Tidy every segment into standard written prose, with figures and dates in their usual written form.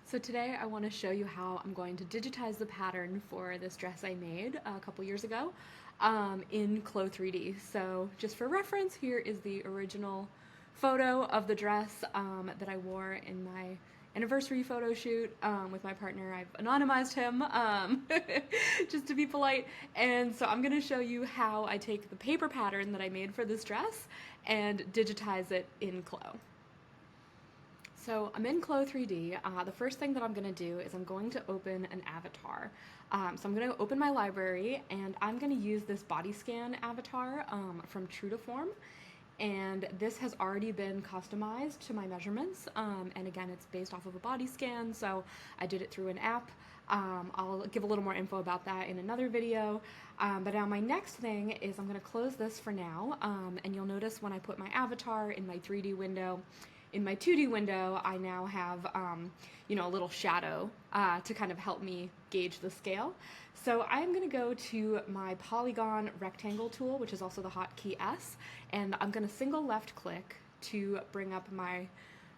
So today I want to show you how I'm going to digitize the pattern for this dress I made a couple years ago in CLO3D. So just for reference, here is the original photo of the dress that I wore in my anniversary photo shoot with my partner. I've anonymized him just to be polite. And so I'm going to show you how I take the paper pattern that I made for this dress and digitize it in CLO. So I'm in CLO3D. The first thing that I'm going to do is I'm going to open an avatar. So I'm going to open my library and I'm going to use this body scan avatar from True to Form. And this has already been customized to my measurements. And again, it's based off of a body scan, so I did it through an app. I'll give a little more info about that in another video. But now my next thing is I'm going to close this for now. And you'll notice when I put my avatar in my 3D window, in my 2D window, I now have, a little shadow to kind of help me gauge the scale. So I'm going to go to my polygon rectangle tool, which is also the hotkey S, and I'm going to single left click to bring up my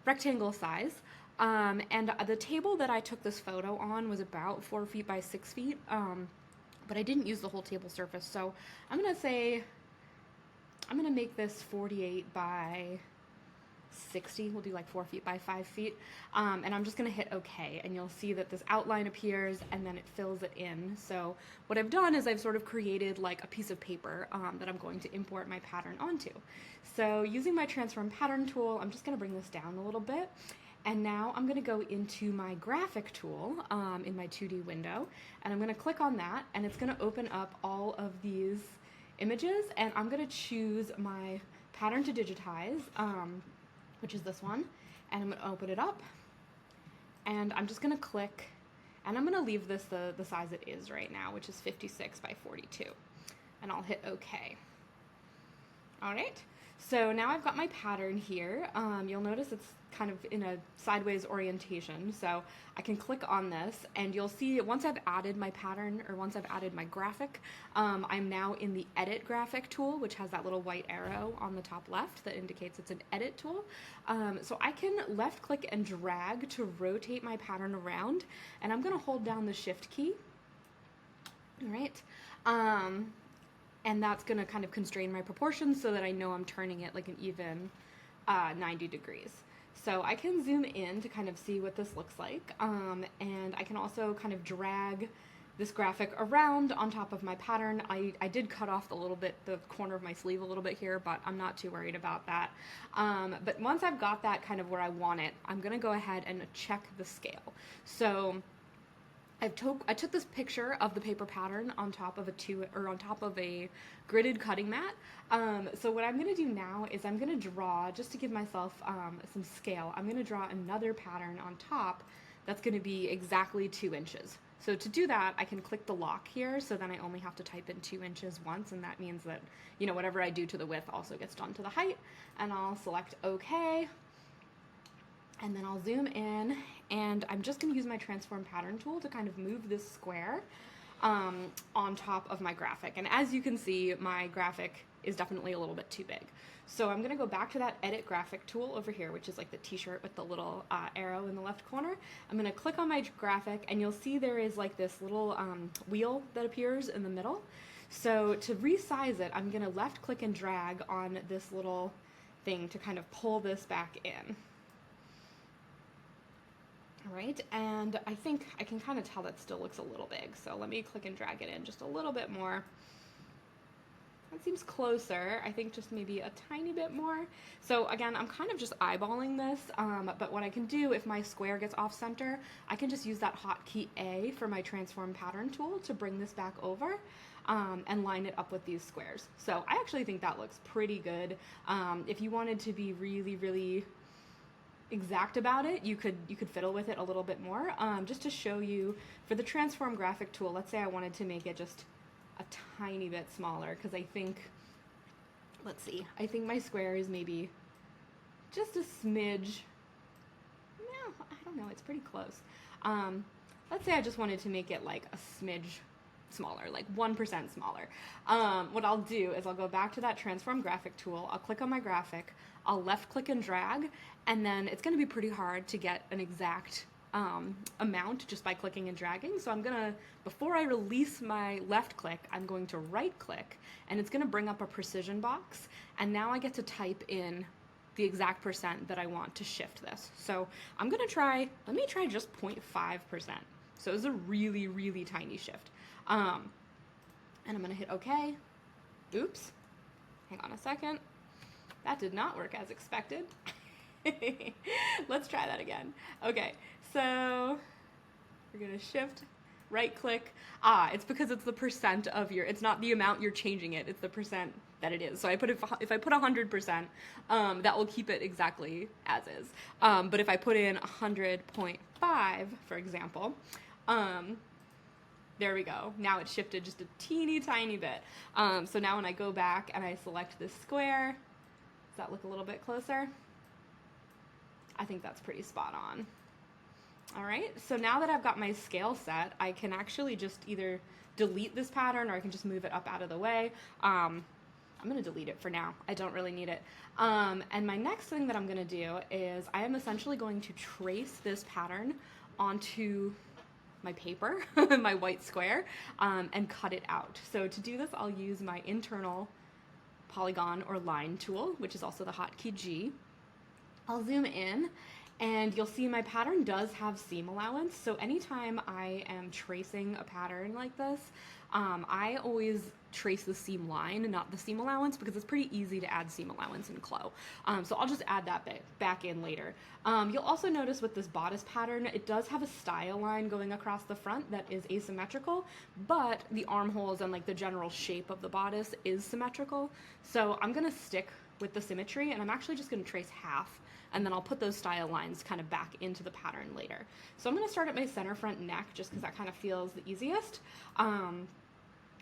rectangle size. And the table that I took this photo on was about 4 feet by 6 feet, but I didn't use the whole table surface. So I'm going to make this 48 by 60. We'll do like 4 feet by 5 feet. And I'm just going to hit OK. And you'll see that this outline appears and then it fills it in. So what I've done is I've sort of created like a piece of paper that I'm going to import my pattern onto. So using my transform pattern tool, I'm just going to bring this down a little bit. And now I'm going to go into my graphic tool in my 2D window. And I'm going to click on that. And it's going to open up all of these images. And I'm going to choose my pattern to digitize, which is this one, and I'm going to open it up, and I'm just going to click, and I'm going to leave this the size it is right now, which is 56 by 42, and I'll hit OK. All right, so now I've got my pattern here. You'll notice it's kind of in a sideways orientation, so I can click on this, and you'll see once I've added my pattern, or once I've added my graphic, I'm now in the Edit Graphic tool, which has that little white arrow on the top left that indicates it's an Edit tool. So I can left click and drag to rotate my pattern around, and I'm going to hold down the Shift key. All right. And that's going to kind of constrain my proportions so that I know I'm turning it like an even 90 degrees. So I can zoom in to kind of see what this looks like, and I can also kind of drag this graphic around on top of my pattern. I did cut off the corner of my sleeve a little bit here, but I'm not too worried about that. But once I've got that kind of where I want it, I'm going to go ahead and check the scale. So I took this picture of the paper pattern on top of a gridded cutting mat. So what I'm going to do now is I'm going to draw, just to give myself some scale, I'm going to draw another pattern on top that's going to be exactly 2 inches. So to do that, I can click the lock here, so then I only have to type in 2 inches once, and that means that, whatever I do to the width also gets done to the height, and I'll select OK. And then I'll zoom in, and I'm just going to use my transform pattern tool to kind of move this square on top of my graphic. And as you can see, my graphic is definitely a little bit too big. So I'm going to go back to that Edit Graphic tool over here, which is like the t-shirt with the little arrow in the left corner. I'm going to click on my graphic, and you'll see there is like this little wheel that appears in the middle. So to resize it, I'm going to left click and drag on this little thing to kind of pull this back in. All right, and I think I can kind of tell that still looks a little big, so let me click and drag it in just a little bit more. That seems closer. I think just maybe a tiny bit more. So again, I'm kind of just eyeballing this, but what I can do if my square gets off center, I can just use that hotkey A for my transform pattern tool to bring this back over and line it up with these squares. So I actually think that looks pretty good. If you wanted to be really, really exact about it, you could fiddle with it a little bit more. Just to show you, for the transform graphic tool, let's say I wanted to make it just a tiny bit smaller, because I think my square is maybe just a smidge, no, I don't know, it's pretty close. Let's say I just wanted to make it like a smidge smaller, like 1% smaller. What I'll do is I'll go back to that transform graphic tool, I'll click on my graphic, I'll left click and drag, and then it's going to be pretty hard to get an exact amount just by clicking and dragging. So I'm gonna, before I release my left click, I'm going to right click, and it's gonna bring up a precision box, and now I get to type in the exact percent that I want to shift this. So I'm gonna try, let me try just 0.5%. So it's a really, really tiny shift. And I'm gonna hit OK. Oops, hang on a second. That did not work as expected. Let's try that again. Okay, so we're gonna shift, right click. It's because it's the percent of your, it's not the amount you're changing it, it's the percent that it is. So if I put 100%, that will keep it exactly as is. But if I put in 100.5, for example, there we go. Now it's shifted just a teeny tiny bit. So now when I go back and I select this square, does that look a little bit closer? I think that's pretty spot on. All right, so now that I've got my scale set, I can actually just either delete this pattern or I can just move it up out of the way. I'm gonna delete it for now. I don't really need it. And my next thing that I'm gonna do is I am essentially going to trace this pattern onto my paper, my white square, and cut it out. So to do this, I'll use my internal polygon or line tool, which is also the hotkey G. I'll zoom in, and you'll see my pattern does have seam allowance. So anytime I am tracing a pattern like this, I always trace the seam line, not the seam allowance, because it's pretty easy to add seam allowance in CLO. So I'll just add that back in later. You'll also notice with this bodice pattern, it does have a style line going across the front that is asymmetrical, but the armholes and like the general shape of the bodice is symmetrical. So I'm gonna stick with the symmetry, and I'm actually just gonna trace half, and then I'll put those style lines kind of back into the pattern later. So I'm gonna start at my center front neck just because that kind of feels the easiest.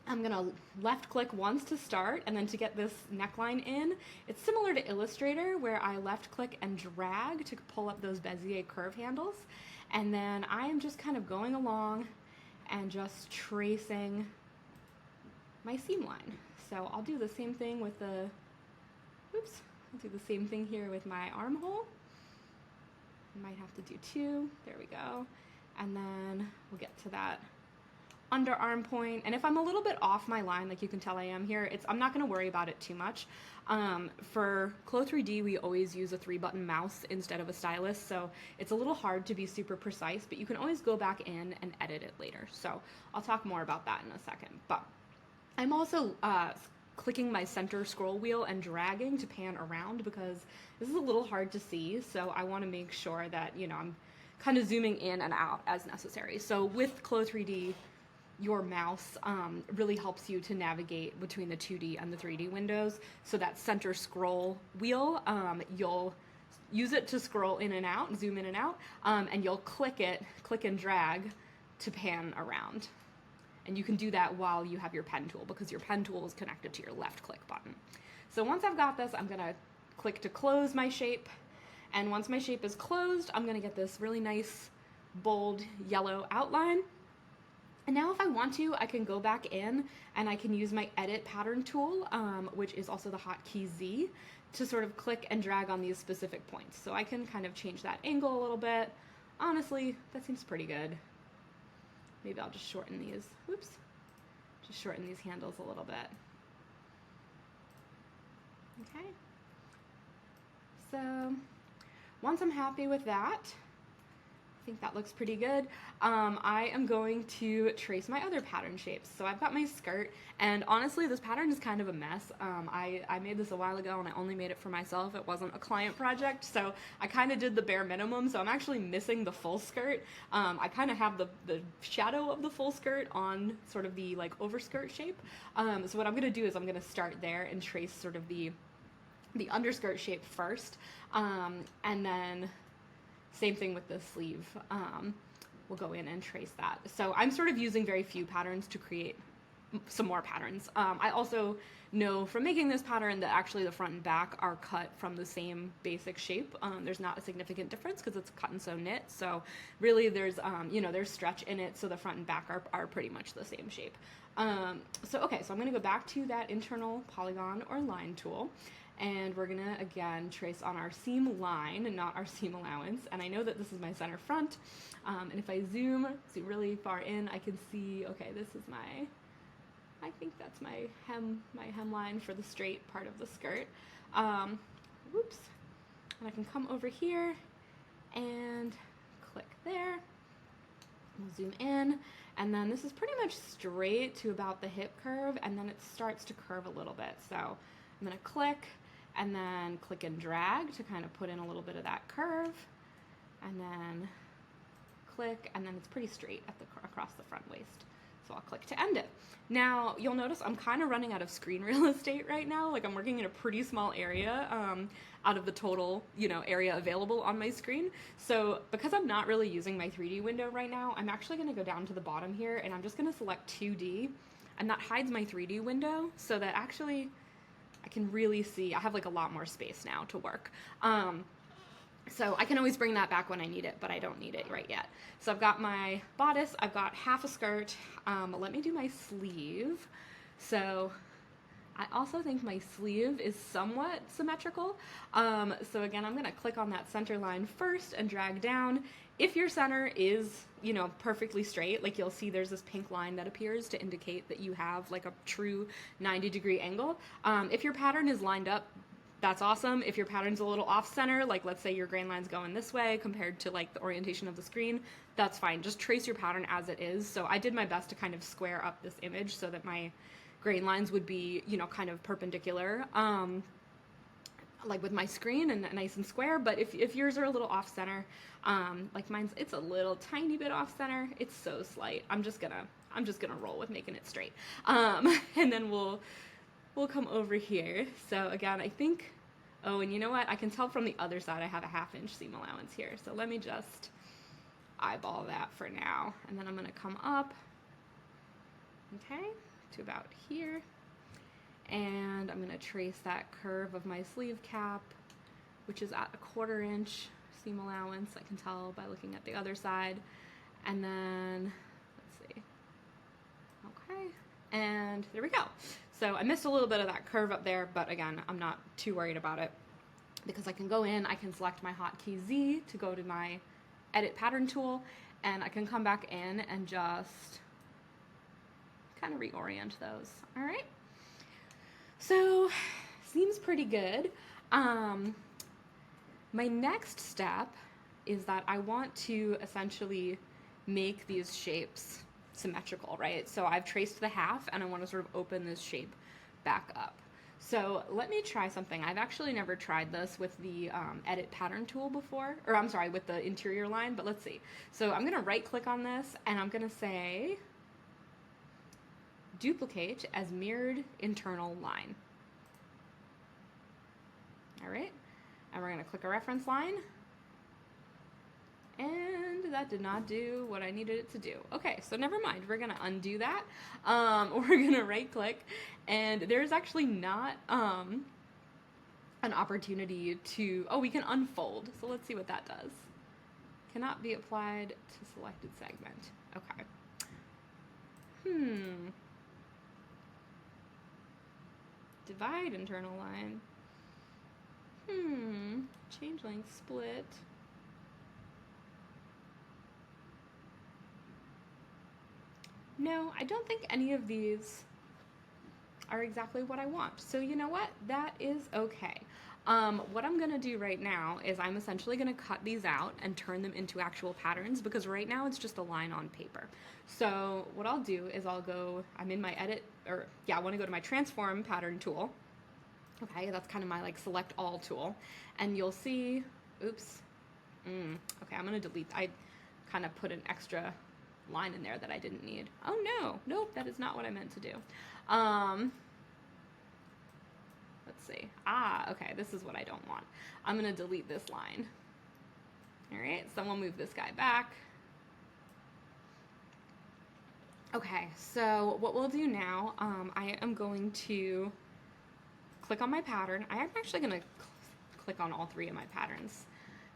I'm gonna left click once to start, and then to get this neckline in, it's similar to Illustrator where I left click and drag to pull up those Bezier curve handles. And then I am just kind of going along and just tracing my seam line. So I'll do the same thing with the, oops, I'll do the same thing here with my armhole. Might have to do two, there we go. And then we'll get to that underarm point, and if I'm a little bit off my line, like you can tell I am here, I'm not going to worry about it too much. For CLO3D, we always use a 3-button mouse instead of a stylus, so it's a little hard to be super precise, but you can always go back in and edit it later. So I'll talk more about that in a second. But I'm also clicking my center scroll wheel and dragging to pan around because this is a little hard to see, so I want to make sure that, you know, I'm kind of zooming in and out as necessary. So with CLO3D, your mouse really helps you to navigate between the 2D and the 3D windows. So that center scroll wheel, you'll use it to scroll in and out, zoom in and out, and you'll click and drag to pan around. And you can do that while you have your pen tool because your pen tool is connected to your left click button. So once I've got this, I'm gonna click to close my shape. And once my shape is closed, I'm gonna get this really nice, bold yellow outline. And now if I want to, I can go back in and I can use my edit pattern tool, which is also the hotkey Z, to sort of click and drag on these specific points. So I can kind of change that angle a little bit. Honestly, that seems pretty good. Maybe I'll just shorten these, whoops, just shorten these handles a little bit. Okay. So once I'm happy with that, I think that looks pretty good. I am going to trace my other pattern shapes. So I've got my skirt, and honestly, this pattern is kind of a mess. I made this a while ago, and I only made it for myself. It wasn't a client project, so I kind of did the bare minimum, so I'm actually missing the full skirt. I kind of have the shadow of the full skirt on sort of the like overskirt shape. So what I'm gonna do is I'm gonna start there and trace sort of the underskirt shape first, and then same thing with the sleeve. We'll go in and trace that. So I'm sort of using very few patterns to create some more patterns. I also know from making this pattern that actually the front and back are cut from the same basic shape. There's not a significant difference because it's cut and sew knit. So really there's, you know, there's stretch in it, so the front and back are pretty much the same shape. So I'm gonna go back to that internal polygon or line tool. And we're gonna, again, trace on our seam line and not our seam allowance. And I know that this is my center front. And if I zoom really far in, I can see, okay, this is I think that's my hemline for the straight part of the skirt. Whoops. And I can come over here and click there. We'll zoom in, and then this is pretty much straight to about the hip curve, and then it starts to curve a little bit. So I'm gonna click, and then click and drag to kind of put in a little bit of that curve, and then click, and then it's pretty straight at across the front waist. So I'll click to end it. Now, you'll notice I'm kind of running out of screen real estate right now. Like, I'm working in a pretty small area out of the total, area available on my screen. So because I'm not really using my 3D window right now, I'm actually gonna go down to the bottom here, and I'm just gonna select 2D, and that hides my 3D window so that actually I can really see, I have like a lot more space now to work. So I can always bring that back when I need it, but I don't need it right yet. So I've got my bodice, I've got half a skirt. Let me do my sleeve. So I also think my sleeve is somewhat symmetrical. So again, I'm gonna click on that center line first and drag down. If your center is, perfectly straight, like you'll see there's this pink line that appears to indicate that you have like a true 90-degree angle. If your pattern is lined up, that's awesome. If your pattern's a little off center, like let's say your grain line's going this way compared to like the orientation of the screen, that's fine. Just trace your pattern as it is. So I did my best to kind of square up this image so that my grain lines would be, kind of perpendicular, like with my screen and nice and square. But if yours are a little off center, like mine's, it's a little tiny bit off center. It's so slight. I'm just gonna roll with making it straight. And then we'll come over here. So again, I think, oh, and you know what? I can tell from the other side I have a 1/2 inch seam allowance here. So let me just eyeball that for now. And then I'm gonna come up, okay, to about here. And I'm gonna trace that curve of my sleeve cap, which is at a 1/4 inch seam allowance. I can tell by looking at the other side. And then, let's see, okay, and there we go. So I missed a little bit of that curve up there, but again, I'm not too worried about it because I can go in, I can select my hotkey Z to go to my edit pattern tool, and I can come back in and just kind of reorient those. All right. So seems pretty good. My next step is that I want to essentially make these shapes symmetrical, right? So I've traced the half and I want to sort of open this shape back up. So let me try something. I've actually never tried this with the edit pattern tool before, or I'm sorry, with the interior line, but let's see. So I'm gonna right click on this and I'm gonna say duplicate as mirrored internal line. All right, and we're gonna click a reference line. And that did not do what I needed it to do. Okay, so never mind. We're gonna undo that. We're gonna right click, and there's actually not an opportunity to, oh, we can unfold. So let's see what that does. Cannot be applied to selected segment. Okay. Divide internal line. Change length split. No, I don't think any of these are exactly what I want. So you know what? That is okay. What I'm gonna do right now is I'm essentially gonna cut these out and turn them into actual patterns because right now it's just a line on paper. So what I'll do is I'm in my edit, I wanna go to my transform pattern tool. Okay, that's kind of my like select all tool. And you'll see, oops. Okay, I'm gonna delete, I kind of put an extra line in there that I didn't need. Oh no, nope, that is not what I meant to do. Let's see. Okay, this is what I don't want. I'm gonna delete this line. All right, so we'll move this guy back. Okay, so what we'll do now, I am going to click on my pattern. I am actually gonna click on all 3 of my patterns.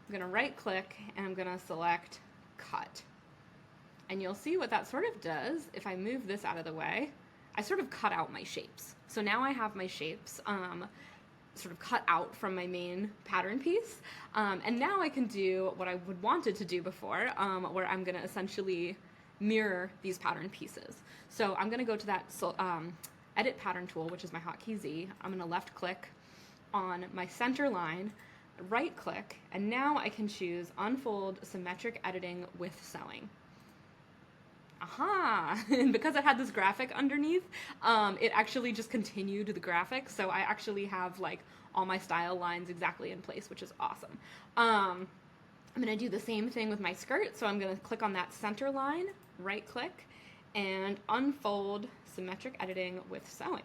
I'm gonna right click and I'm gonna select cut. And you'll see what that sort of does. If I move this out of the way, I sort of cut out my shapes. So now I have my shapes. sort of cut out from my main pattern piece. And now I can do what I would wanted to do before, where I'm going to essentially mirror these pattern pieces. So I'm going to go to that edit pattern tool, which is my hotkey Z. I'm going to left click on my center line, right click, and now I can choose unfold symmetric editing with sewing. Aha! And because it had this graphic underneath, it actually just continued the graphic, so I actually have like all my style lines exactly in place, which is awesome. I'm gonna do the same thing with my skirt, so I'm gonna click on that center line, right click, and unfold symmetric editing with sewing.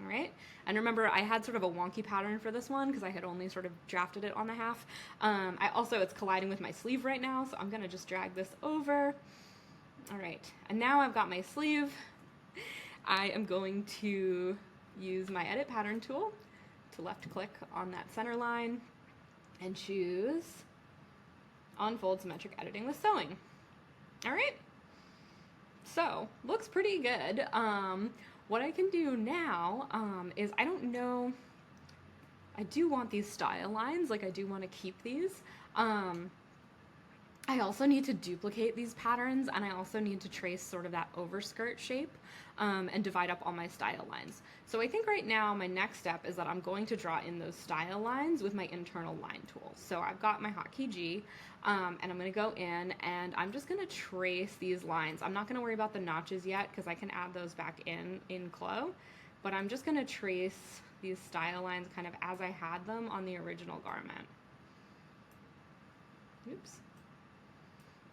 All right, and remember I had sort of a wonky pattern for this one because I had only sort of drafted it on the half. It's colliding with my sleeve right now, so I'm gonna just drag this over. All right, and now I've got my sleeve. I am going to use my edit pattern tool to left click on that center line and choose unfold symmetric editing with sewing. All right, so looks pretty good. What I can do now is, I don't know, I do want these style lines, like I do want to keep these. I also need to duplicate these patterns, and I also need to trace sort of that overskirt shape and divide up all my style lines. So I think right now my next step is that I'm going to draw in those style lines with my internal line tool. So I've got my hotkey G, and I'm going to go in and I'm just going to trace these lines. I'm not going to worry about the notches yet because I can add those back in CLO, but I'm just going to trace these style lines kind of as I had them on the original garment. Oops.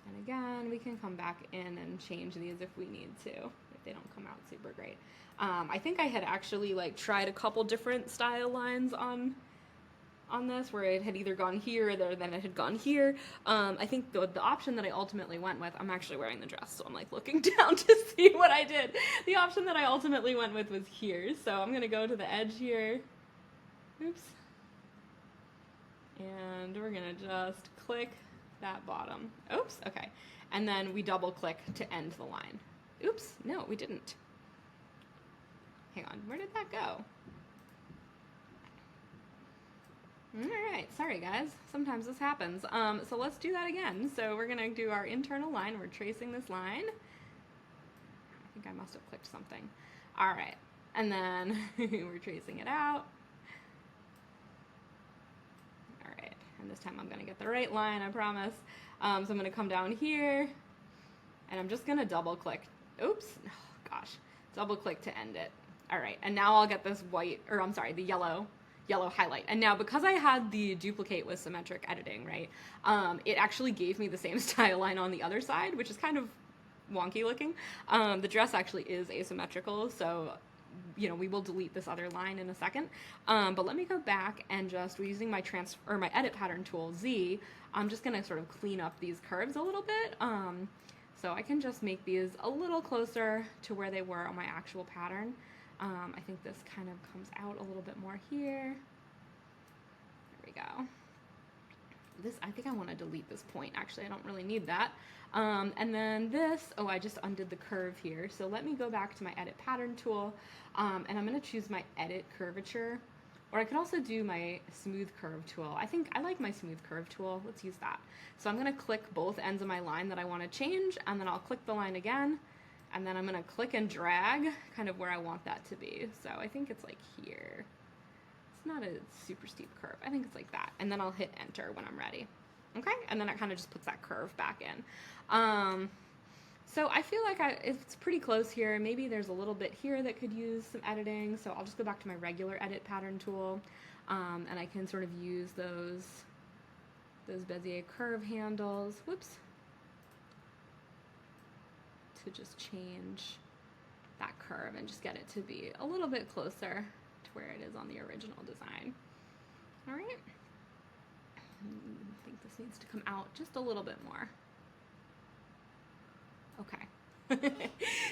And again, we can come back in and change these if we need to, if they don't come out super great. I think I had actually like tried a couple different style lines on this, where it had either gone here or there, then it had gone here. I think the option that I ultimately went with, I'm actually wearing the dress, so I'm like looking down to see what I did. The option that I ultimately went with was here, so I'm gonna go to the edge here. Oops. And we're gonna just click that bottom. Oops, okay. And then we double click to end the line. Oops, no, we didn't. Hang on, where did that go? All right, sorry guys, sometimes this happens. So let's do that again. So we're gonna do our internal line. We're tracing this line. I think I must have clicked something. All right, and then we're tracing it out. And this time I'm gonna get the right line, I promise. So I'm gonna come down here and I'm just gonna double click. Oops, oh, gosh, double click to end it. All right, and now I'll get this white, or I'm sorry, the yellow highlight. And now because I had the duplicate with symmetric editing, right, it actually gave me the same style line on the other side, which is kind of wonky looking. The dress actually is asymmetrical, so we will delete this other line in a second. But let me go back and just, using my my edit pattern tool Z, I'm just gonna sort of clean up these curves a little bit. So I can just make these a little closer to where they were on my actual pattern. I think this kind of comes out a little bit more here. There we go. I think I want to delete this point. Actually, I don't really need that. And then this, I just undid the curve here. So let me go back to my edit pattern tool, and I'm going to choose my edit curvature, or I could also do my smooth curve tool. I think I like my smooth curve tool. Let's use that. So I'm going to click both ends of my line that I want to change, and then I'll click the line again, and then I'm going to click and drag kind of where I want that to be. So I think it's like here. It's not a super steep curve. I think it's like that. And then I'll hit enter when I'm ready. Okay, and then it kind of just puts that curve back in. So I feel like it's pretty close here. Maybe there's a little bit here that could use some editing. So I'll just go back to my regular edit pattern tool, and I can sort of use those Bezier curve handles. Whoops. To just change that curve and just get it to be a little bit closer to where it is on the original design. All right. I think this needs to come out just a little bit more. Okay.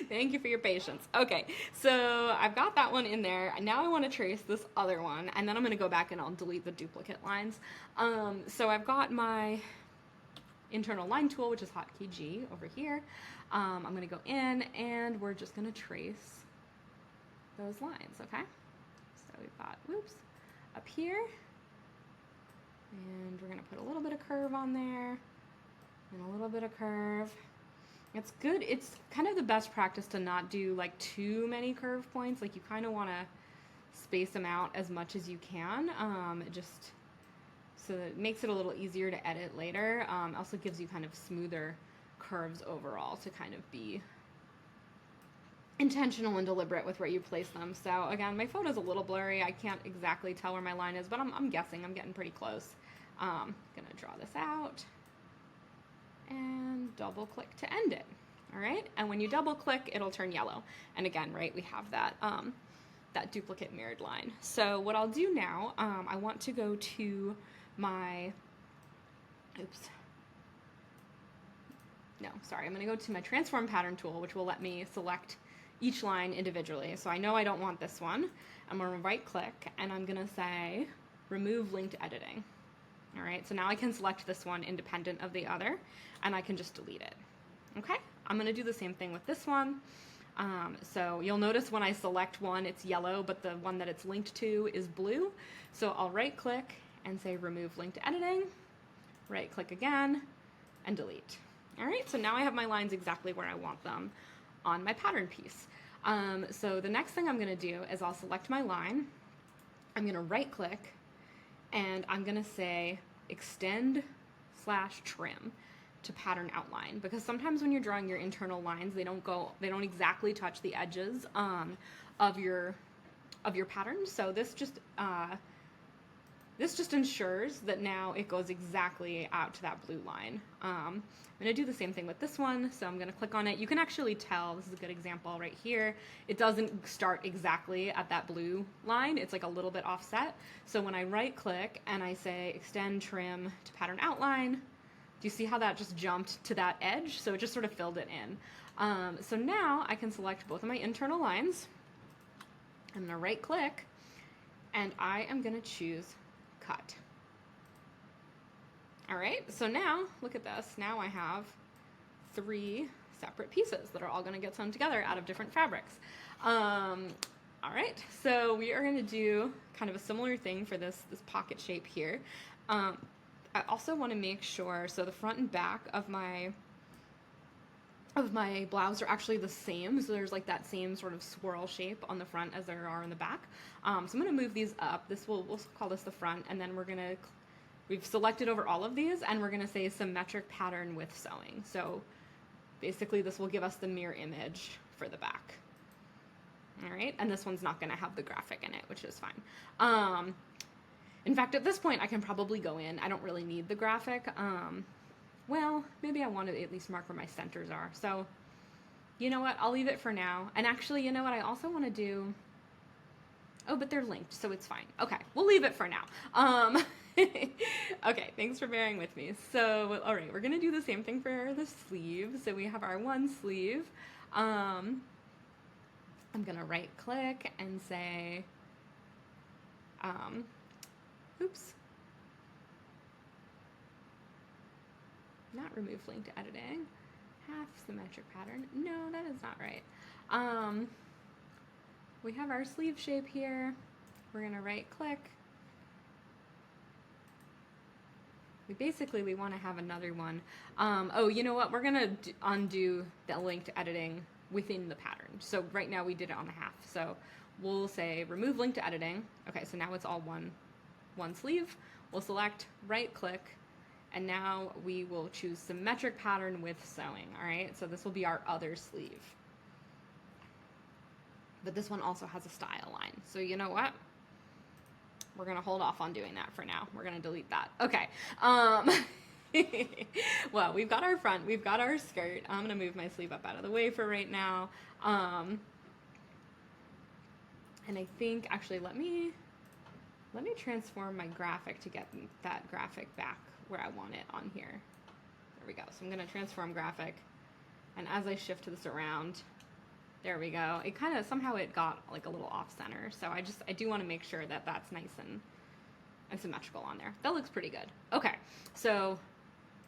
Thank you for your patience. Okay, so I've got that one in there. Now I want to trace this other one, and then I'm going to go back and I'll delete the duplicate lines. So I've got my internal line tool, which is hotkey G over here. I'm going to go in and we're just going to trace those lines, okay? So we've got, whoops, up here. And we're gonna put a little bit of curve on there and a little bit of curve. It's good. It's kind of the best practice to not do like too many curve points. Like you kind of want to space them out as much as you can, just so that it makes it a little easier to edit later. Also gives you kind of smoother curves overall to kind of be intentional and deliberate with where you place them. So again, my photo's a little blurry. I can't exactly tell where my line is, but I'm guessing. I'm getting pretty close. Gonna draw this out and double click to end it. All right, and when you double click, it'll turn yellow. And again, right, we have that that duplicate mirrored line. So what I'll do now, I want to go to my, I'm gonna go to my transform pattern tool, which will let me select each line individually. So I know I don't want this one. I'm gonna right click and I'm gonna say remove linked editing. All right, so now I can select this one independent of the other and I can just delete it. Okay, I'm gonna do the same thing with this one. So you'll notice when I select one, it's yellow, but the one that it's linked to is blue. So I'll right click and say remove linked editing, right click again and delete. All right, so now I have my lines exactly where I want them on my pattern piece. So the next thing I'm gonna do is I'll select my line, I'm gonna right click, and I'm gonna say extend/trim to pattern outline, because sometimes when you're drawing your internal lines, they don't exactly touch the edges of your pattern. So this just ensures that now it goes exactly out to that blue line. I'm gonna do the same thing with this one. So I'm gonna click on it. You can actually tell, this is a good example right here, it doesn't start exactly at that blue line. It's like a little bit offset. So when I right click and I say extend trim to pattern outline, do you see how that just jumped to that edge? So it just sort of filled it in. So now I can select both of my internal lines. I'm gonna right click and I am gonna choose cut. All right, so now look at this. Now I have 3 separate pieces that are all gonna get sewn together out of different fabrics. All right, so we are gonna do kind of a similar thing for this pocket shape here. I also want to make sure, so the front and back of my blouse are actually the same, so there's like that same sort of swirl shape on the front as there are in the back. So I'm going to move these up. We'll call this the front, and then we've selected over all of these, and we're going to say symmetric pattern with sewing. So basically this will give us the mirror image for the back. All right, and this one's not going to have the graphic in it, which is fine. In fact, at this point, I can probably go in. I don't really need the graphic. Well, maybe I want to at least mark where my centers are. So, you know what? I'll leave it for now. And actually, you know what I also want to do? Oh, but they're linked, so it's fine. Okay, we'll leave it for now. Okay, thanks for bearing with me. So, all right, we're going to do the same thing for the sleeve. So we have our one sleeve. I'm going to right click and say, not remove link to editing, half symmetric pattern. No, that is not right. We have our sleeve shape here. We're gonna right click. We want to have another one. Oh, you know what? We're gonna undo the link to editing within the pattern. So right now we did it on the half. So we'll say remove link to editing. Okay, so now it's all one sleeve. We'll select, right click, and now we will choose symmetric pattern with sewing. All right, so this will be our other sleeve. But this one also has a style line. So you know what? We're gonna hold off on doing that for now. We're gonna delete that. Okay. Well, we've got our front, we've got our skirt. I'm gonna move my sleeve up out of the way for right now. And I think, actually, let me transform my graphic to get that graphic back where I want it on here. There we go. So I'm gonna transform graphic. And as I shift this around, there we go. It kind of, somehow it got like a little off center. So I do want to make sure that that's nice and symmetrical on there. That looks pretty good. Okay, so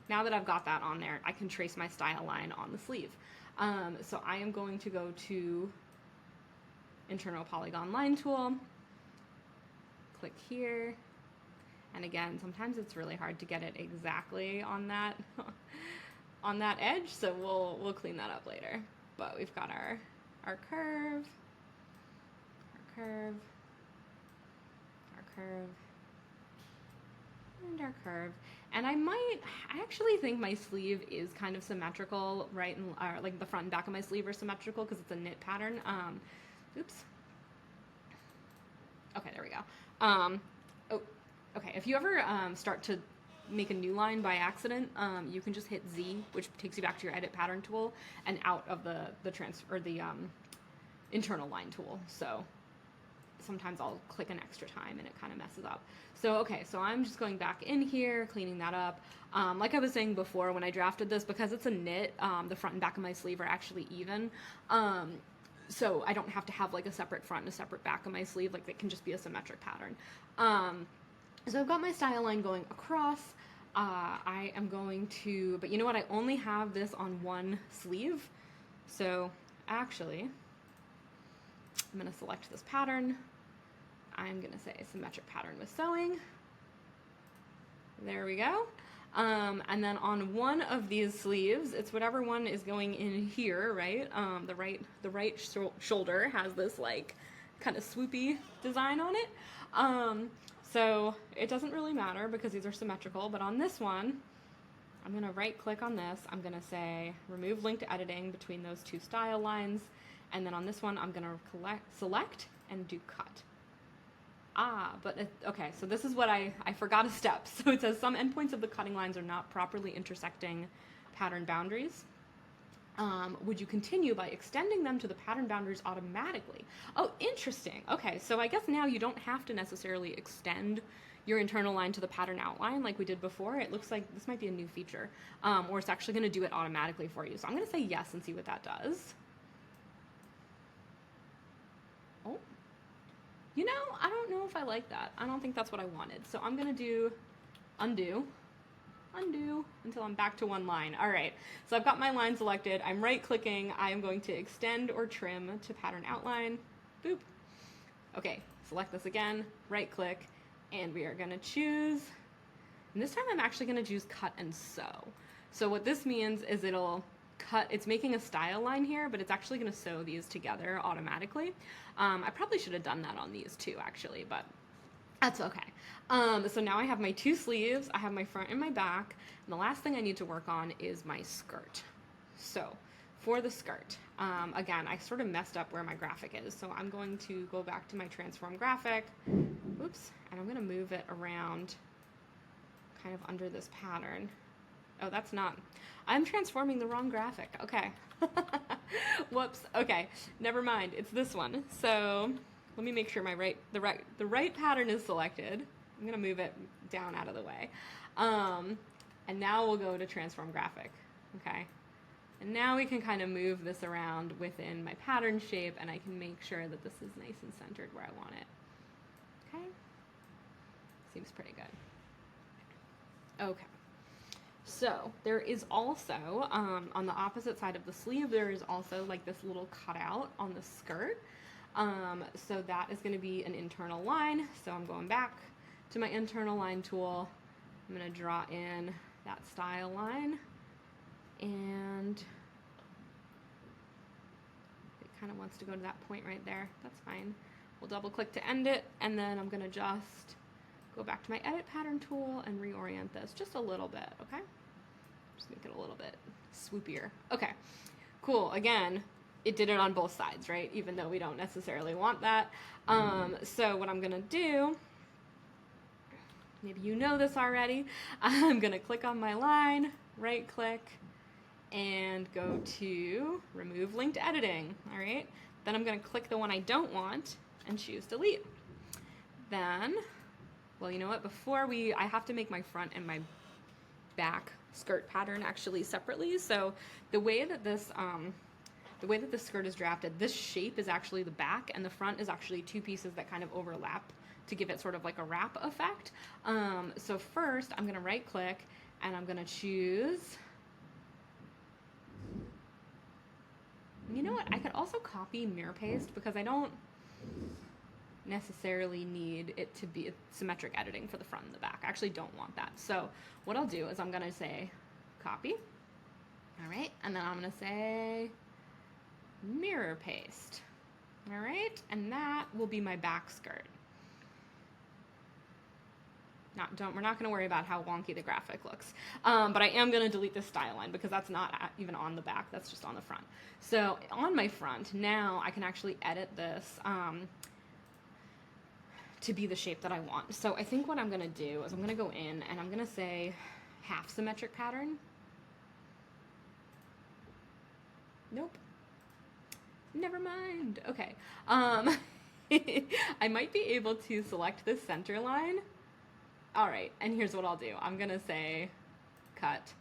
now that I've got that on there, I can trace my style line on the sleeve. So I am going to go to internal polygon line tool, click here. And again, sometimes it's really hard to get it exactly on that on that edge, so we'll clean that up later. But we've got our curve, and our curve. And I actually think my sleeve is kind of symmetrical, right? And like the front and back of my sleeve are symmetrical because it's a knit pattern. Oops. Okay, there we go. Oh, okay. If you ever start to make a new line by accident, you can just hit Z, which takes you back to your edit pattern tool and out of the internal line tool. So sometimes I'll click an extra time and it kind of messes up. So, okay, so I'm just going back in here, cleaning that up. Like I was saying before, when I drafted this, because it's a knit, the front and back of my sleeve are actually even. So I don't have to have like a separate front and a separate back of my sleeve. Like it can just be a symmetric pattern. So I've got my style line going across. I am going to, but you know what? I only have this on one sleeve. So actually, I'm going to select this pattern. I'm going to say symmetric pattern with sewing. There we go. And then on one of these sleeves, it's whatever one is going in here, right? The right shoulder has this like kind of swoopy design on it. So it doesn't really matter because these are symmetrical, but on this one, I'm going to right click on this. I'm going to say remove link to editing between those two style lines. And then on this one, I'm going to select and do cut. Okay, so this is what I forgot a step. So it says some endpoints of the cutting lines are not properly intersecting pattern boundaries. Would you continue by extending them to the pattern boundaries automatically? Oh, interesting. Okay, so I guess now you don't have to necessarily extend your internal line to the pattern outline like we did before. It looks like this might be a new feature, or it's actually going to do it automatically for you. So I'm going to say yes and see what that does. Oh, you know, I don't know if I like that. I don't think that's what I wanted. So I'm going to do undo until I'm back to one line. All right, so I've got my line selected. I'm right clicking. I am going to extend or trim to pattern outline. Boop. Okay, select this again, right click, and we are gonna choose, and this time I'm actually gonna choose cut and sew. So what this means is it'll cut, it's making a style line here, but it's actually gonna sew these together automatically. I probably should have done that on these too, actually, but that's okay. So now I have my two sleeves, I have my front and my back, and the last thing I need to work on is my skirt. So for the skirt, again, I sort of messed up where my graphic is, so I'm going to go back to my transform graphic, oops, and I'm gonna move it around kind of under this pattern. Oh, that's not, I'm transforming the wrong graphic, okay. Whoops, okay, never mind, it's this one. So let me make sure the right pattern is selected. I'm gonna move it down out of the way. And now we'll go to transform graphic, okay? And now we can kind of move this around within my pattern shape, and I can make sure that this is nice and centered where I want it, okay? Seems pretty good. Okay, so there is also, on the opposite side of the sleeve, there is also like this little cutout on the skirt. So that is going to be an internal line. So I'm going back to my internal line tool. I'm going to draw in that style line, and it kind of wants to go to that point right there. That's fine. We'll double click to end it, and then I'm going to just go back to my edit pattern tool and reorient this just a little bit, okay? Just make it a little bit swoopier. Okay, cool. Again, it did it on both sides, right? Even though we don't necessarily want that. So what I'm gonna do, maybe you know this already, I'm gonna click on my line, right click, and go to remove linked editing, all right? Then I'm gonna click the one I don't want and choose delete. Then, well, you know what, I have to make my front and my back skirt pattern actually separately. So the way that this skirt is drafted, this shape is actually the back, and the front is actually two pieces that kind of overlap to give it sort of like a wrap effect. So first, I'm gonna right click, and I'm gonna choose, you know what, I could also copy mirror paste, because I don't necessarily need it to be symmetric editing for the front and the back. I actually don't want that. So what I'll do is I'm gonna say copy, all right, and then I'm gonna say mirror paste, all right, and that will be my back skirt. We're not going to worry about how wonky the graphic looks, but I am going to delete this style line because that's not even on the back, that's just on the front. So on my front, now I can actually edit this to be the shape that I want. So I think what I'm going to do is I'm going to go in and I'm going to say half symmetric pattern. Nope. Never mind. Okay. I might be able to select this center line. All right, and here's what I'll do. I'm gonna say cut.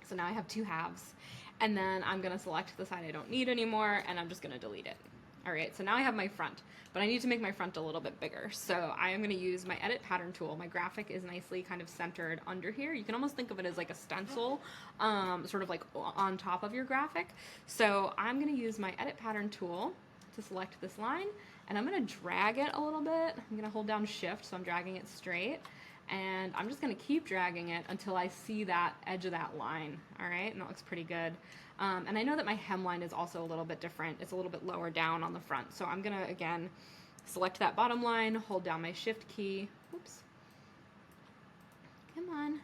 So now I have two halves, and then I'm gonna select the side I don't need anymore, and I'm just gonna delete it. All right, so now I have my front, but I need to make my front a little bit bigger. So I am gonna use my edit pattern tool. My graphic is nicely kind of centered under here. You can almost think of it as like a stencil, sort of like on top of your graphic. So I'm gonna use my edit pattern tool to select this line, and I'm gonna drag it a little bit. I'm gonna hold down shift, so I'm dragging it straight, and I'm just gonna keep dragging it until I see that edge of that line, all right? And that looks pretty good. And I know that my hemline is also a little bit different. It's a little bit lower down on the front. So I'm gonna, again, select that bottom line, hold down my shift key, oops, come on.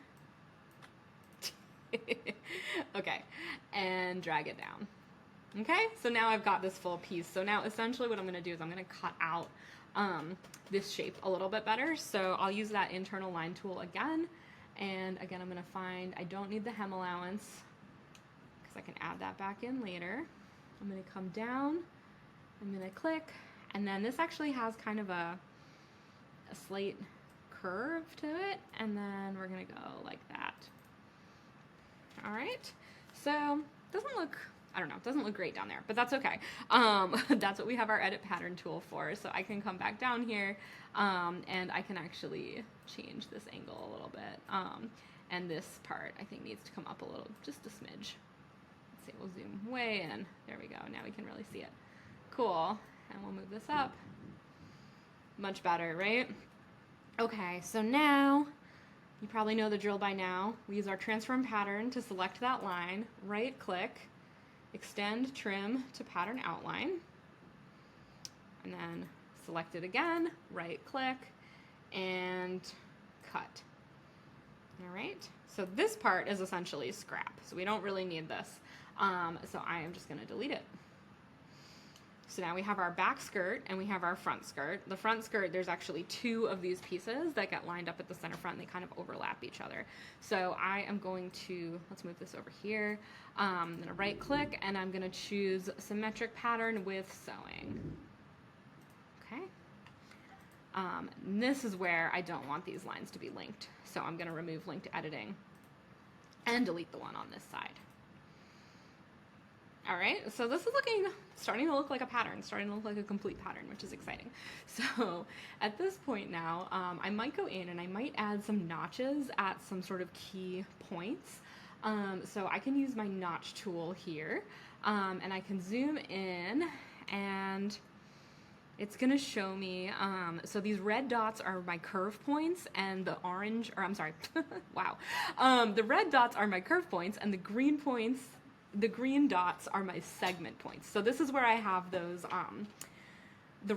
Okay, and drag it down. Okay, so now I've got this full piece. So now essentially what I'm gonna do is I'm gonna cut out this shape a little bit better. So I'll use that internal line tool again. And again, I'm gonna find, I don't need the hem allowance because I can add that back in later. I'm gonna come down, I'm gonna click, and then this actually has kind of a slight curve to it. And then we're gonna go like that. All right, so doesn't look, I don't know, it doesn't look great down there, but that's okay. That's what we have our edit pattern tool for. So I can come back down here and I can actually change this angle a little bit. And this part I think needs to come up a little, just a smidge. Let's see, we'll zoom way in. There we go, now we can really see it. Cool, and we'll move this up. Much better, right? Okay, so now, you probably know the drill by now. We use our transform pattern to select that line, right click, extend trim to pattern outline, and then select it again, right click, and cut. All right, so this part is essentially scrap, so we don't really need this. So I am just gonna delete it. So now we have our back skirt and we have our front skirt. The front skirt, there's actually two of these pieces that get lined up at the center front and they kind of overlap each other. So I am going to, let's move this over here. I'm gonna right click and I'm gonna choose symmetric pattern with sewing. Okay. This is where I don't want these lines to be linked. So I'm gonna remove link to editing and delete the one on this side. All right, so this is starting to look like a pattern, starting to look like a complete pattern, which is exciting. So at this point now, I might go in and I might add some notches at some sort of key points. So I can use my notch tool here, and I can zoom in and it's gonna show me, so these red dots are my curve points and the orange, or I'm sorry, wow. The red dots are my curve points and the green points, the green dots are my segment points. So this is where I have those, the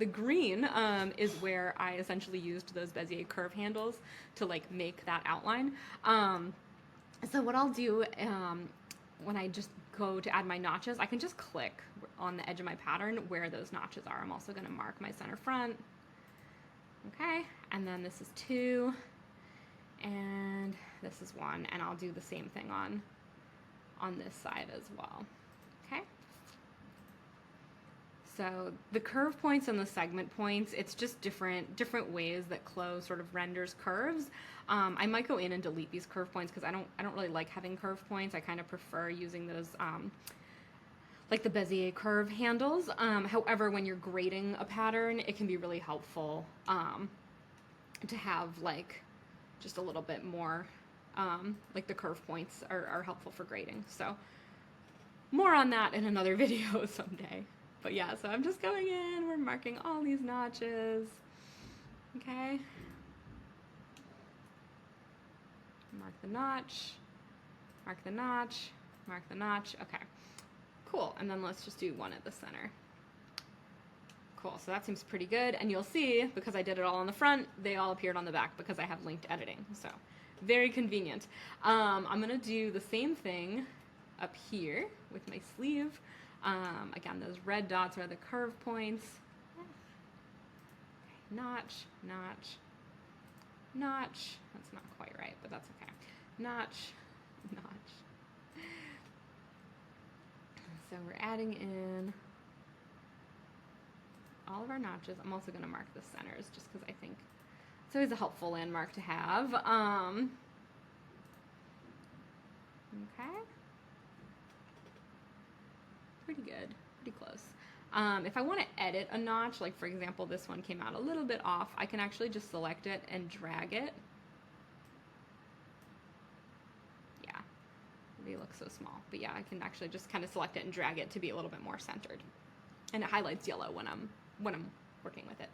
green is where I essentially used those Bezier curve handles to like make that outline. So what I'll do when I just go to add my notches, I can just click on the edge of my pattern where those notches are. I'm also gonna mark my center front. Okay, and then this is 2, and this is 1, and I'll do the same thing on this side as well. Okay. So the curve points and the segment points, it's just different ways that CLO sort of renders curves. I might go in and delete these curve points because I don't really like having curve points. I kind of prefer using those like the Bezier curve handles. However, when you're grading a pattern, it can be really helpful to have like just a little bit more, like the curve points are helpful for grading. So more on that in another video someday. But yeah, so I'm just going in, we're marking all these notches. Okay. Mark the notch, mark the notch, mark the notch. Okay, cool. And then let's just do one at the center. Cool, so that seems pretty good. And you'll see, because I did it all on the front, they all appeared on the back because I have linked editing. So very convenient. I'm gonna do the same thing up here with my sleeve. Again, those red dots are the curve points. Okay, notch, notch, notch. That's not quite right, but that's okay. Notch, notch. So we're adding in all of our notches. I'm also going to mark the centers just because I think it's always a helpful landmark to have. Okay. Pretty good, pretty close. If I want to edit a notch, like for example, this one came out a little bit off, I can actually just select it and drag it. Yeah, they look so small, but yeah, I can actually just kind of select it and drag it to be a little bit more centered. And it highlights yellow when I'm working with it.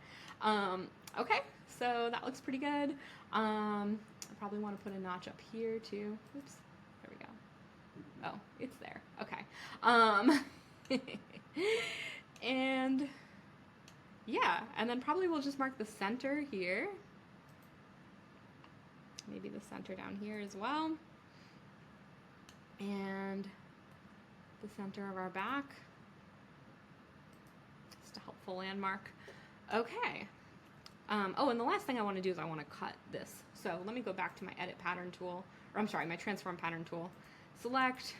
Okay, so that looks pretty good. I probably want to put a notch up here too. Oops, there we go. Oh, it's there. Okay. And yeah, and then probably we'll just mark the center here. Maybe the center down here as well. And the center of our back. Just a helpful landmark. Okay. Oh, and the last thing I want to do is I want to cut this. So let me go back to my edit pattern tool, or I'm sorry, my transform pattern tool. Select,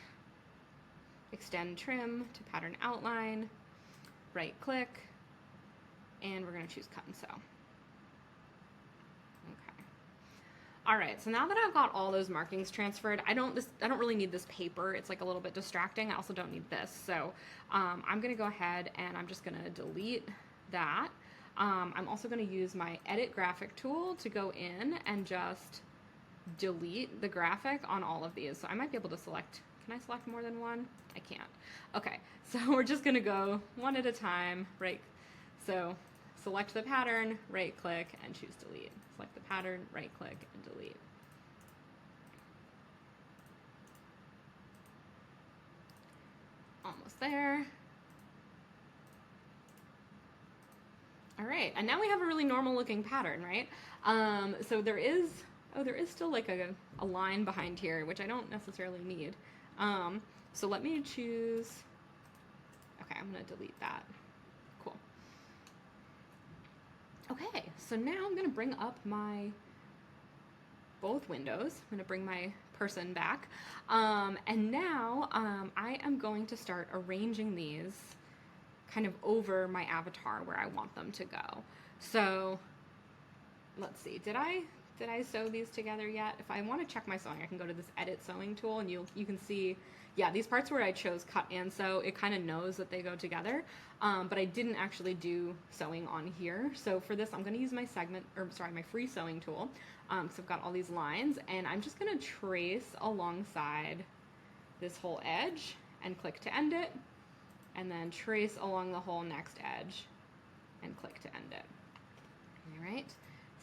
extend trim to pattern outline, right click, and we're going to choose cut and sew. Okay. All right, so now that I've got all those markings transferred, I don't really need this paper. It's like a little bit distracting. I also don't need this. So I'm going to go ahead and I'm just going to delete that. I'm also going to use my edit graphic tool to go in and just delete the graphic on all of these. So I might be able to select, can I select more than one? I can't. Okay, so we're just going to go one at a time, right? So select the pattern, right click, and choose delete. Select the pattern, right click, and delete. Almost there. All right, and now we have a really normal looking pattern, right? So there is still like a line behind here, which I don't necessarily need. So let me choose, okay, I'm gonna delete that. Cool. Okay, so now I'm gonna bring up both windows. I'm gonna bring my person back. And now I am going to start arranging these kind of over my avatar where I want them to go. So let's see, did I sew these together yet? If I want to check my sewing, I can go to this edit sewing tool and you can see, yeah, these parts where I chose cut and sew, it kind of knows that they go together, but I didn't actually do sewing on here. So for this, I'm going to use my my free sewing tool, because I've got all these lines, and I'm just going to trace alongside this whole edge and click to end it, and then trace along the whole next edge and click to end it. All right,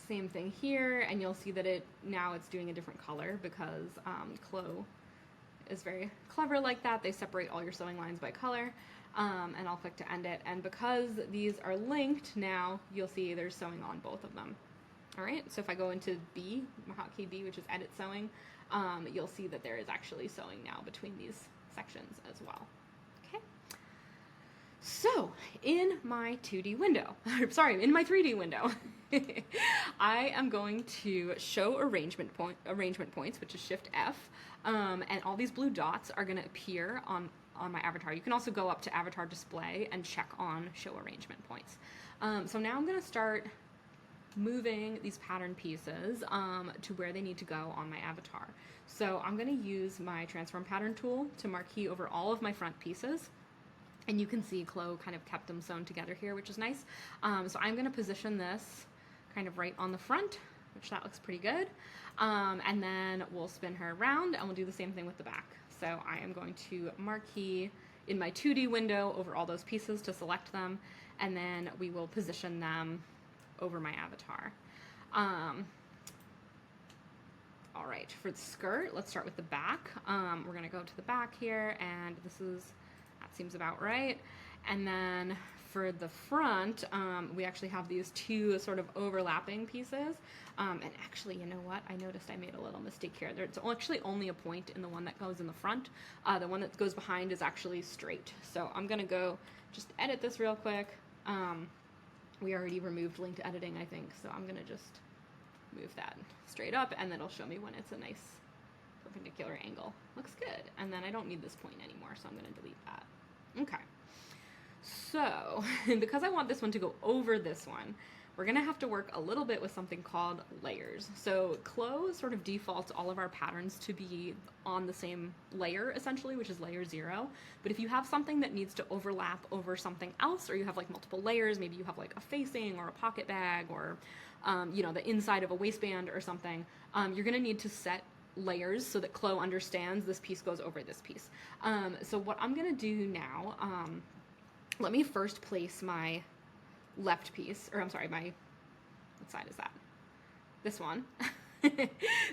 same thing here, and you'll see that now it's doing a different color because CLO is very clever like that. They separate all your sewing lines by color, and I'll click to end it. And because these are linked now, you'll see there's sewing on both of them. All right, so if I go into B, my hotkey B, which is edit sewing, you'll see that there is actually sewing now between these sections as well. Okay. So in my 2D window, in my 3D window, I am going to show arrangement points, which is Shift F, and all these blue dots are going to appear on my avatar. You can also go up to Avatar Display and check on Show Arrangement Points. So now I'm going to start moving these pattern pieces to where they need to go on my avatar. So I'm going to use my Transform Pattern tool to marquee over all of my front pieces. And you can see CLO kind of kept them sewn together here, which is nice. So I'm going to position this kind of right on the front, which that looks pretty good. And then we'll spin her around and we'll do the same thing with the back. So I am going to marquee in my 2D window over all those pieces to select them, and then we will position them over my avatar. All right, for the skirt, let's start with the back. We're gonna go to the back here, and that seems about right. And then for the front, we actually have these two sort of overlapping pieces. And actually, you know what? I noticed I made a little mistake here. There's actually only a point in the one that goes in the front. The one that goes behind is actually straight. So I'm gonna go just edit this real quick. We already removed linked editing, I think, so I'm gonna just move that straight up, and then it'll show me when it's a nice perpendicular angle. Looks good. And then I don't need this point anymore, so I'm gonna delete that. Okay. So, because I want this one to go over this one, we're gonna have to work a little bit with something called layers. So CLO sort of defaults all of our patterns to be on the same layer, essentially, which is layer 0. But if you have something that needs to overlap over something else, or you have like multiple layers, maybe you have like a facing or a pocket bag, or you know, the inside of a waistband or something, you're gonna need to set layers so that CLO understands this piece goes over this piece. So what I'm gonna do now, let me first place my left piece, or I'm sorry, what side is that? This one.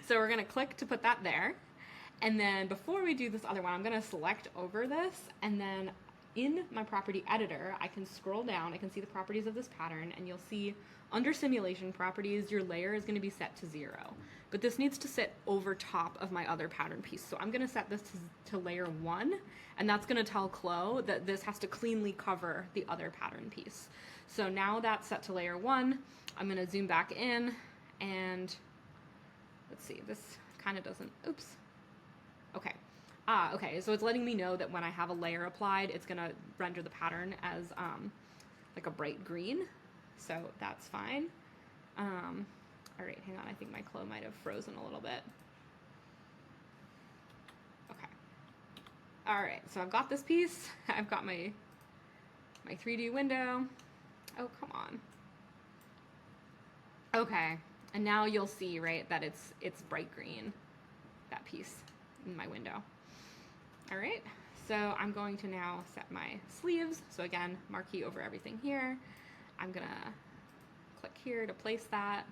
So we're gonna click to put that there. And then before we do this other one, I'm gonna select over this, and then in my property editor, I can scroll down, I can see the properties of this pattern, and you'll see under simulation properties, your layer is gonna be set to 0. But this needs to sit over top of my other pattern piece. So I'm gonna set this to layer 1, and that's gonna tell CLO that this has to cleanly cover the other pattern piece. So now that's set to layer 1, I'm gonna zoom back in, and let's see, this kind of doesn't, oops. Okay. Okay, so it's letting me know that when I have a layer applied, it's gonna render the pattern as like a bright green. So that's fine. All right, hang on, I think my CLO might have frozen a little bit. Okay. All right, so I've got this piece. I've got my 3D window. Oh, come on. Okay, and now you'll see, right, that it's bright green, that piece in my window. All right, so I'm going to now set my sleeves. So again, marquee over everything here. I'm gonna click here to place that.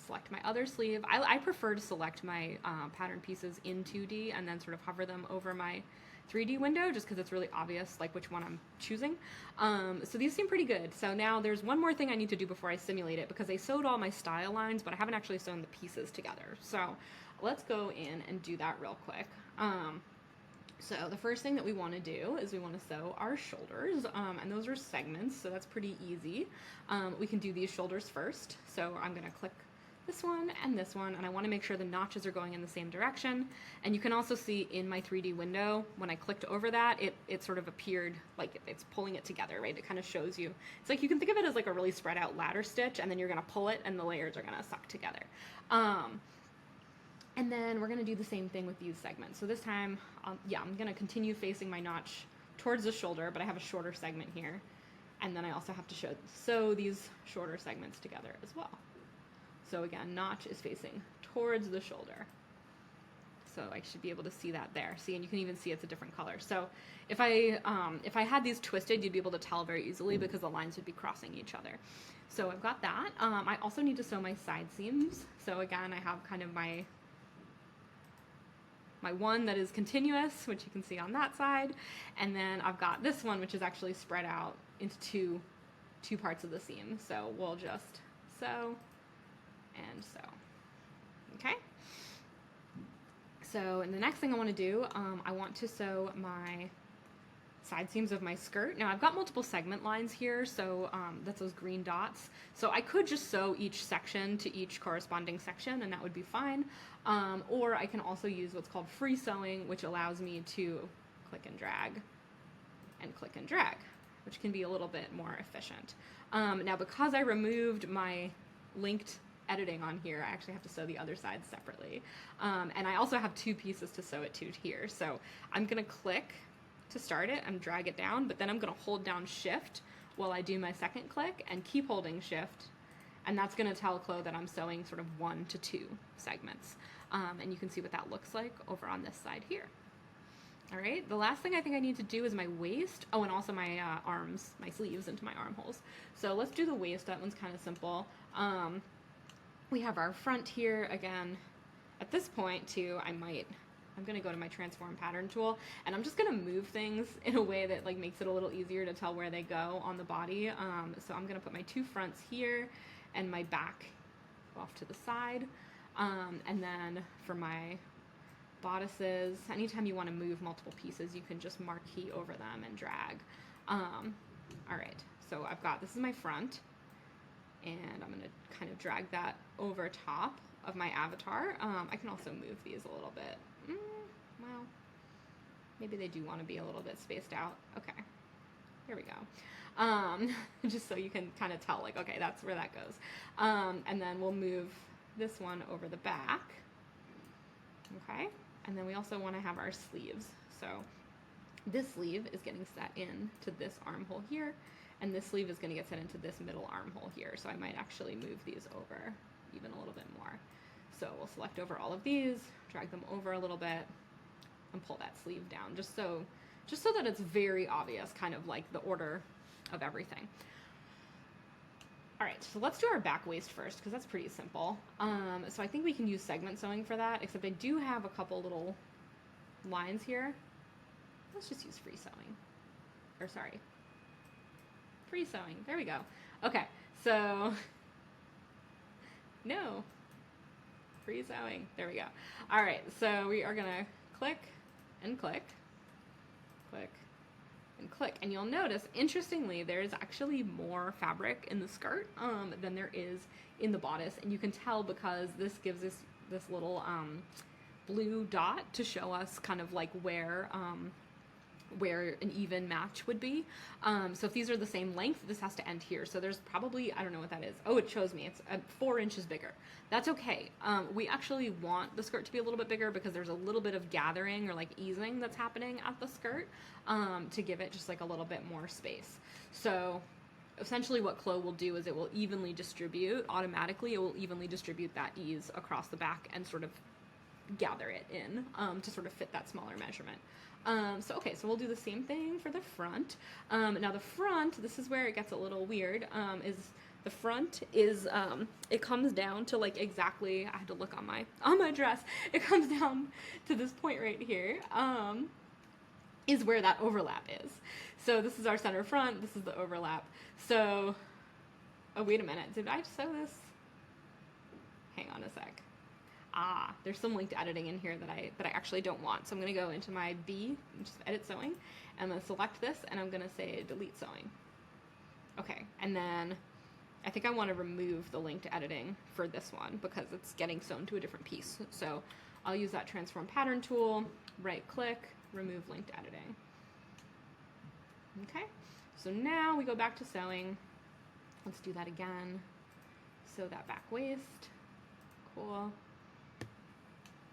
Select my other sleeve. I prefer to select my pattern pieces in 2D and then sort of hover them over my 3D window, just because it's really obvious like which one I'm choosing. So these seem pretty good. So now there's one more thing I need to do before I simulate it, because I sewed all my style lines, but I haven't actually sewn the pieces together. So let's go in and do that real quick. So the first thing that we want to do is we want to sew our shoulders, and those are segments, so that's pretty easy. We can do these shoulders first. So I'm going to click this one, and I want to make sure the notches are going in the same direction. And you can also see in my 3D window, when I clicked over that, it sort of appeared like it's pulling it together, right? It kind of shows you. It's like you can think of it as like a really spread out ladder stitch, and then you're going to pull it, and the layers are going to suck together. And then we're going to do the same thing with these segments. So this time, yeah, I'm going to continue facing my notch towards the shoulder, but I have a shorter segment here. And then I also have to sew these shorter segments together as well. So again, notch is facing towards the shoulder. So I should be able to see that there. See, and you can even see it's a different color. So if I had these twisted, you'd be able to tell very easily because the lines would be crossing each other. So I've got that. I also need to sew my side seams. So again, I have kind of my one that is continuous, which you can see on that side, and then I've got this one, which is actually spread out into two parts of the seam. So we'll just sew and sew. Okay. So, and the next thing I want to do, I want to sew my side seams of my skirt. Now I've got multiple segment lines here, so that's those green dots. So I could just sew each section to each corresponding section, and that would be fine. Or I can also use what's called free sewing, which allows me to click and drag, which can be a little bit more efficient. Now because I removed my linked editing on here, I actually have to sew the other side separately. And I also have two pieces to sew it to here. So I'm gonna click to start it and drag it down, but then I'm gonna hold down Shift while I do my second click and keep holding Shift. And that's gonna tell CLO that I'm sewing sort of 1 to 2 segments. And you can see what that looks like over on this side here. All right, the last thing I think I need to do is my waist. Oh, and also my arms, my sleeves into my armholes. So let's do the waist. That one's kind of simple. We have our front here again. At this point too, I'm gonna go to my transform pattern tool, and I'm just gonna move things in a way that like makes it a little easier to tell where they go on the body. So I'm gonna put my two fronts here and my back off to the side. And then for my bodices, anytime you want to move multiple pieces, you can just marquee over them and drag. All right, so this is my front, and I'm going to kind of drag that over top of my avatar. I can also move these a little bit. Well, maybe they do want to be a little bit spaced out. Okay, here we go. Just so you can kind of tell, like, okay, that's where that goes. And then we'll move this one over the back. Okay, and then we also want to have our sleeves. So this sleeve is getting set into this armhole here, and this sleeve is going to get set into this middle armhole here. So I might actually move these over even a little bit more. So we'll select over all of these, drag them over a little bit, and pull that sleeve down, just so that it's very obvious, kind of like the order of everything. All right, so let's do our back waist first, because that's pretty simple. So I think we can use segment sewing for that, except I do have a couple little lines here. Let's just use free sewing. Or sorry, free sewing. There we go. Okay, so no, free sewing. There we go. All right, so we are gonna click and click, click and click, and you'll notice, interestingly, there is actually more fabric in the skirt than there is in the bodice, and you can tell because this gives us this little blue dot to show us kind of like where an even match would be. So if these are the same length, this has to end here. So there's probably, I don't know what that is. Oh, it shows me it's 4 inches bigger. That's okay. We actually want the skirt to be a little bit bigger because there's a little bit of gathering or like easing that's happening at the skirt to give it just like a little bit more space. So essentially what CLO will do is it will evenly distribute, automatically it will evenly distribute that ease across the back and sort of gather it in to sort of fit that smaller measurement. Okay, so we'll do the same thing for the front. Now the front, this is where it gets a little weird, is the front is, it comes down to like exactly, I had to look on my dress, it comes down to this point right here, is where that overlap is. So this is our center front, this is the overlap. So, oh wait a minute, did I sew this? Hang on a sec. There's some linked editing in here that I actually don't want. So I'm going to go into my B, just edit sewing, and I'm going to select this, and I'm going to say delete sewing. Okay, and then I think I want to remove the linked editing for this one because it's getting sewn to a different piece. So I'll use that transform pattern tool, right click, remove linked editing. Okay, so now we go back to sewing. Let's do that again. Sew that back waist. Cool.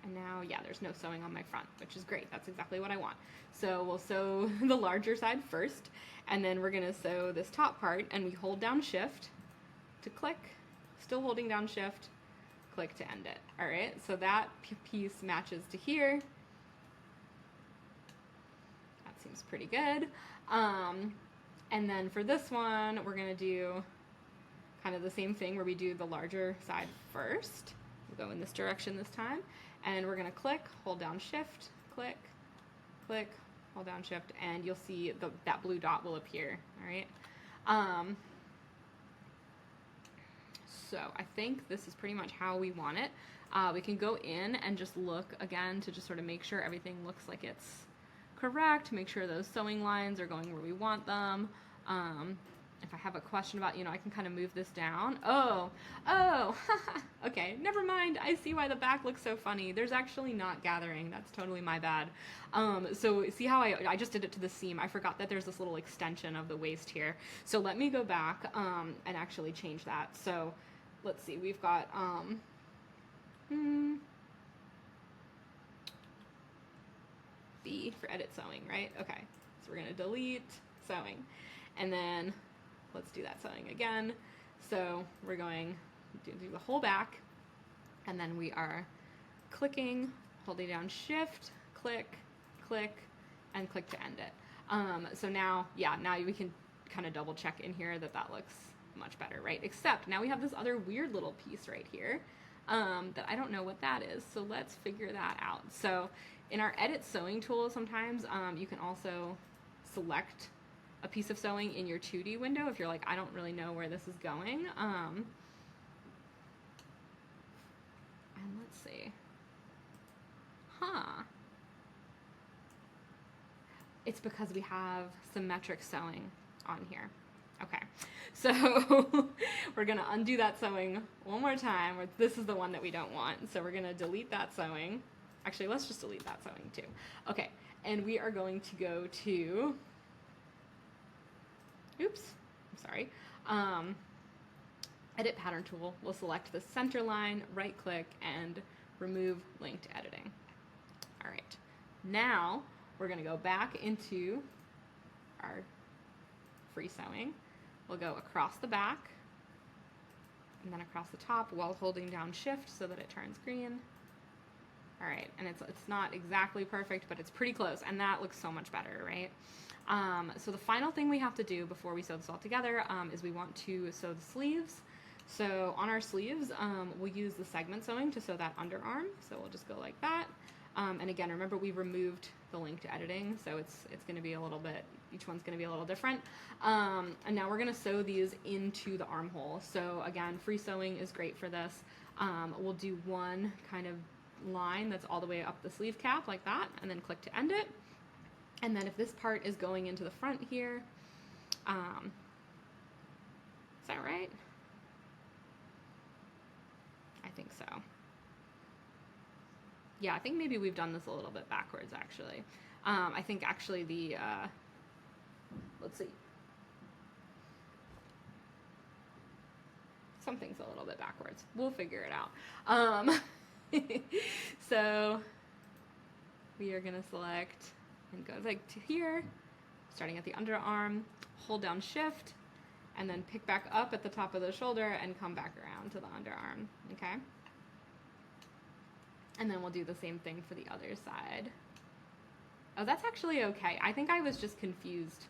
And now, yeah, there's no sewing on my front, which is great. That's exactly what I want. So we'll sew the larger side first, and then we're gonna sew this top part, and we hold down shift to click, still holding down shift, click to end it. All right, so that piece matches to here. That seems pretty good. And then for this one, we're gonna do kind of the same thing where we do the larger side first. We'll go in this direction this time. And we're gonna click, hold down shift, click, click, hold down shift, and you'll see that blue dot will appear, all right? So I think this is pretty much how we want it. We can go in and just look again to just sort of make sure everything looks like it's correct, make sure those sewing lines are going where we want them. If I have a question about, I can kind of move this down. Oh, okay, never mind. I see why the back looks so funny. There's actually not gathering. That's totally my bad. So see how I just did it to the seam. I forgot that there's this little extension of the waist here. So let me go back and actually change that. So let's see, we've got, B for edit sewing, right? Okay, so we're gonna delete sewing. And then let's do that sewing again. So we're going to do the whole back, and then we are clicking, holding down shift, click, click, and click to end it. So now, yeah, now we can kind of double check in here that that looks much better, right? Except now we have this other weird little piece right here that I don't know what that is. So let's figure that out. So in our edit sewing tool, sometimes you can also select a piece of sewing in your 2D window if you're like, I don't really know where this is going. And let's see. It's because we have symmetric sewing on here. Okay, so we're gonna undo that sewing one more time. This is the one that we don't want. So we're gonna delete that sewing. Actually, let's just delete that sewing too. Okay, and we are going to go to, oops, I'm sorry. Edit pattern tool. We'll select the center line, right click, and remove link to editing. All right, now we're gonna go back into our free sewing. We'll go across the back and then across the top while holding down shift so that it turns green. All right, and it's not exactly perfect, but it's pretty close, and that looks so much better, right? So the final thing we have to do before we sew this all together is we want to sew the sleeves. So on our sleeves, we'll use the segment sewing to sew that underarm. So we'll just go like that. And again, remember we removed the link to editing, so it's going to be a little bit, each one's going to be a little different. And now we're going to sew these into the armhole. So again, free sewing is great for this. We'll do one kind of line that's all the way up the sleeve cap like that, and then click to end it. And then if this part is going into the front here, is that right? I think so. Yeah, I think maybe we've done this a little bit backwards, actually. I think actually the, let's see. Something's a little bit backwards. We'll figure it out. So we are gonna select and go like to here, starting at the underarm, hold down shift, and then pick back up at the top of the shoulder and come back around to the underarm, okay? And then we'll do the same thing for the other side. Oh, that's actually okay. I think I was just confused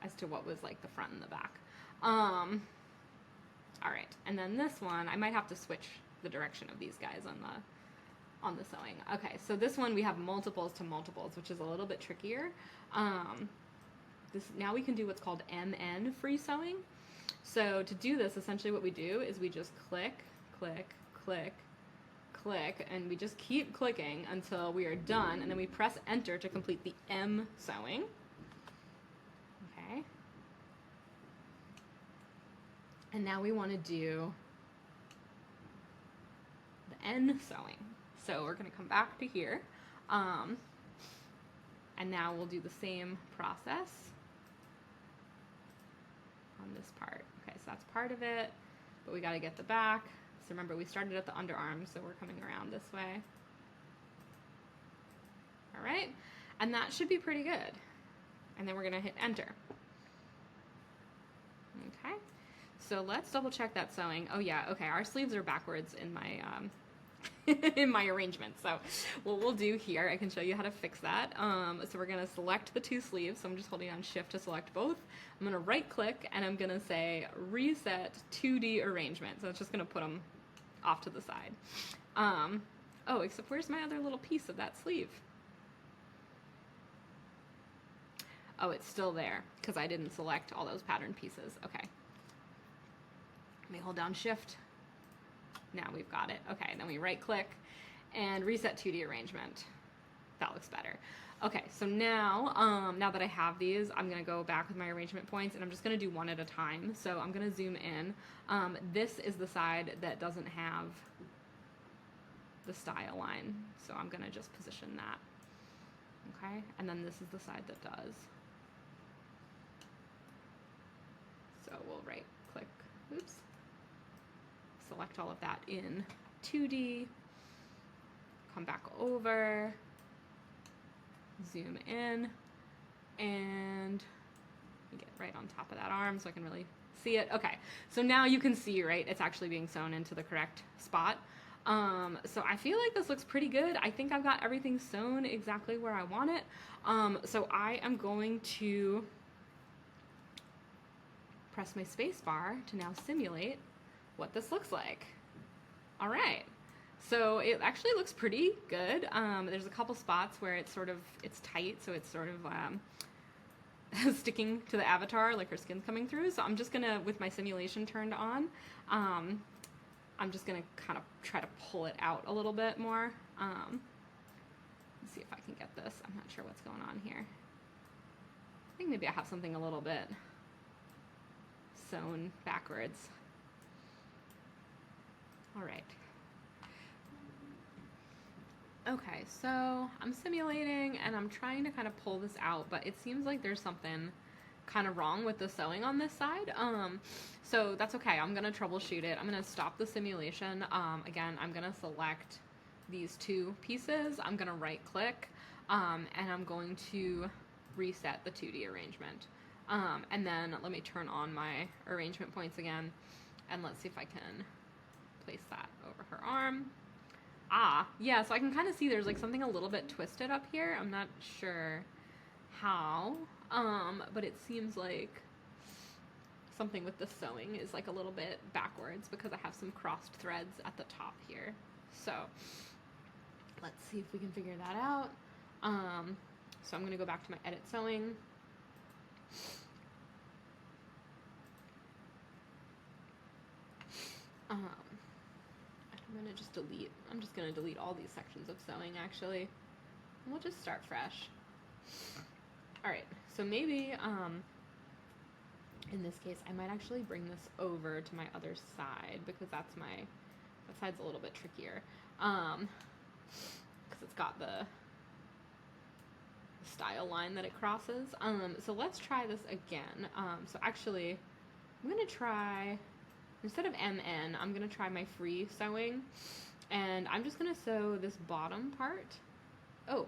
as to what was like the front and the back. All right, and then this one, I might have to switch the direction of these guys on the sewing. Okay, so this one we have multiples to multiples, which is a little bit trickier. Now we can do what's called MN free sewing. So to do this, essentially what we do is we just click, click, click, click, and we just keep clicking until we are done, and then we press enter to complete the M sewing. Okay. And now we want to do the N sewing. So we're going to come back to here, and now we'll do the same process on this part. Okay, so that's part of it, but we got to get the back. So remember, we started at the underarm, so we're coming around this way. All right, and that should be pretty good. And then we're going to hit enter. Okay, so let's double check that sewing. Oh yeah, okay, our sleeves are backwards in my in my arrangement. So what we'll do here, I can show you how to fix that. So we're going to select the two sleeves. So I'm just holding down shift to select both. I'm going to right click and I'm going to say reset 2D arrangement. So it's just going to put them off to the side. Oh, except where's my other little piece of that sleeve? Oh, it's still there because I didn't select all those pattern pieces. Okay. Let me hold down shift. Now we've got it. Okay, then we right click and reset 2D arrangement. That looks better. Okay, so now, now that I have these, I'm gonna go back with my arrangement points and I'm just gonna do one at a time. So I'm gonna zoom in. This is the side that doesn't have the style line. So I'm gonna just position that. Okay, and then this is the side that does. So we'll right click, oops. Select all of that in 2D, come back over, zoom in, and get right on top of that arm so I can really see it. Okay, so now you can see, right, it's actually being sewn into the correct spot. So I feel like this looks pretty good. I think I've got everything sewn exactly where I want it. So I am going to press my space bar to now simulate what this looks like. All right. So it actually looks pretty good. There's a couple spots where it's tight, so it's sort of sticking to the avatar, like her skin's coming through. So I'm just gonna, with my simulation turned on, I'm just gonna kind of try to pull it out a little bit more. Let's see if I can get this. I'm not sure what's going on here. I think maybe I have something a little bit sewn backwards. All right. Okay, so I'm simulating and I'm trying to kind of pull this out, but it seems like there's something kind of wrong with the sewing on this side. So that's okay. I'm gonna troubleshoot it. I'm gonna stop the simulation. Again, I'm gonna select these two pieces. I'm gonna right click, and I'm going to reset the 2D arrangement. And then let me turn on my arrangement points again, and let's see if I can place that over her arm. Ah, yeah, so I can kind of see there's like something a little bit twisted up here. I'm not sure how, but it seems like something with the sewing is like a little bit backwards because I have some crossed threads at the top here. So let's see if we can figure that out. So I'm gonna go back to my edit sewing. I'm just gonna delete all these sections of sewing actually. And we'll just start fresh. All right, so maybe, in this case, I might actually bring this over to my other side because that side's a little bit trickier. Because it's got the style line that it crosses. So let's try this again. So actually, I'm gonna try, instead of MN, I'm gonna try my free sewing, and I'm just gonna sew this bottom part. Oh,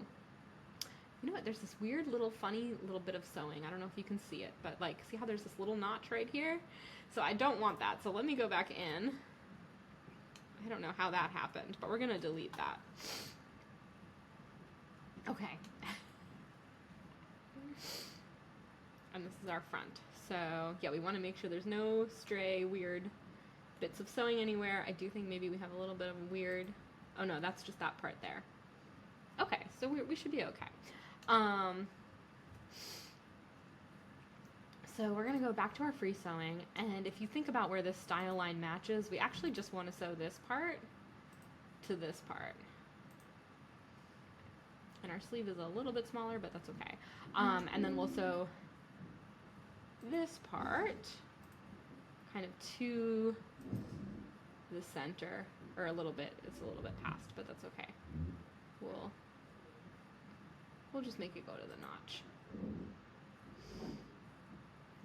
you know what? There's this weird little funny little bit of sewing. I don't know if you can see it, but like, see how there's this little notch right here? So I don't want that. So let me go back in. I don't know how that happened, but we're gonna delete that. Okay. And this is our front. So yeah, we want to make sure there's no stray weird bits of sewing anywhere. I do think maybe we have a little bit of a weird, oh no, that's just that part there. Okay, so we should be okay. So we're gonna go back to our free sewing, and if you think about where this style line matches, we actually just want to sew this part to this part. And our sleeve is a little bit smaller, but that's okay. And then we'll sew this part kind of to the center, or a little bit, it's a little bit past, but that's okay. We'll just make it go to the notch.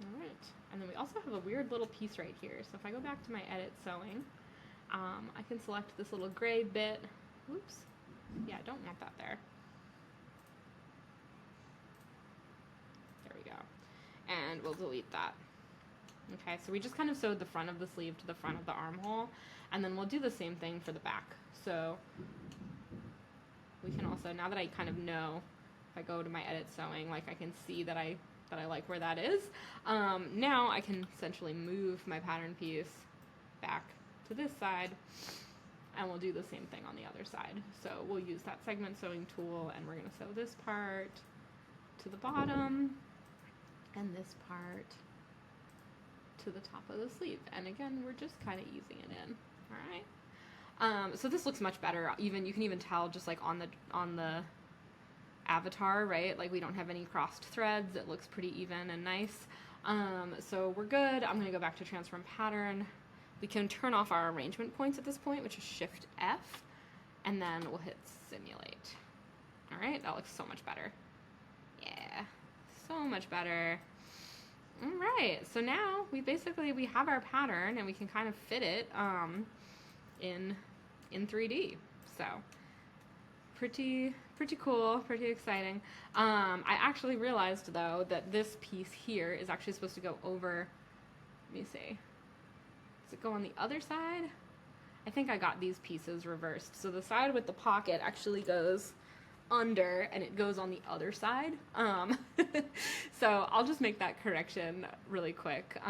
All right, and then we also have a weird little piece right here. So if I go back to my edit sewing, I can select this little gray bit. Oops, yeah, I don't want that there. There we go. And we'll delete that. Okay, so we just kind of sewed the front of the sleeve to the front of the armhole, and then we'll do the same thing for the back. So we can also, now that I kind of know, if I go to my edit sewing, like I can see that I like where that is. Now I can essentially move my pattern piece back to this side, and we'll do the same thing on the other side. So we'll use that segment sewing tool, and we're gonna sew this part to the bottom, and this part to the top of the sleeve. And again, we're just kind of easing it in. All right. So this looks much better. Even you can even tell just like on the avatar, right? Like we don't have any crossed threads. It looks pretty even and nice. So we're good. I'm gonna go back to transform pattern. We can turn off our arrangement points at this point, which is Shift F, and then we'll hit simulate. All right, that looks so much better. Yeah, so much better. All right, so now we have our pattern, and we can kind of fit it in 3D. So pretty cool, pretty exciting. I actually realized though that this piece here is actually supposed to go over. Let me see. Does it go on the other side? I think I got these pieces reversed. So the side with the pocket actually goes under and it goes on the other side. So I'll just make that correction really quick.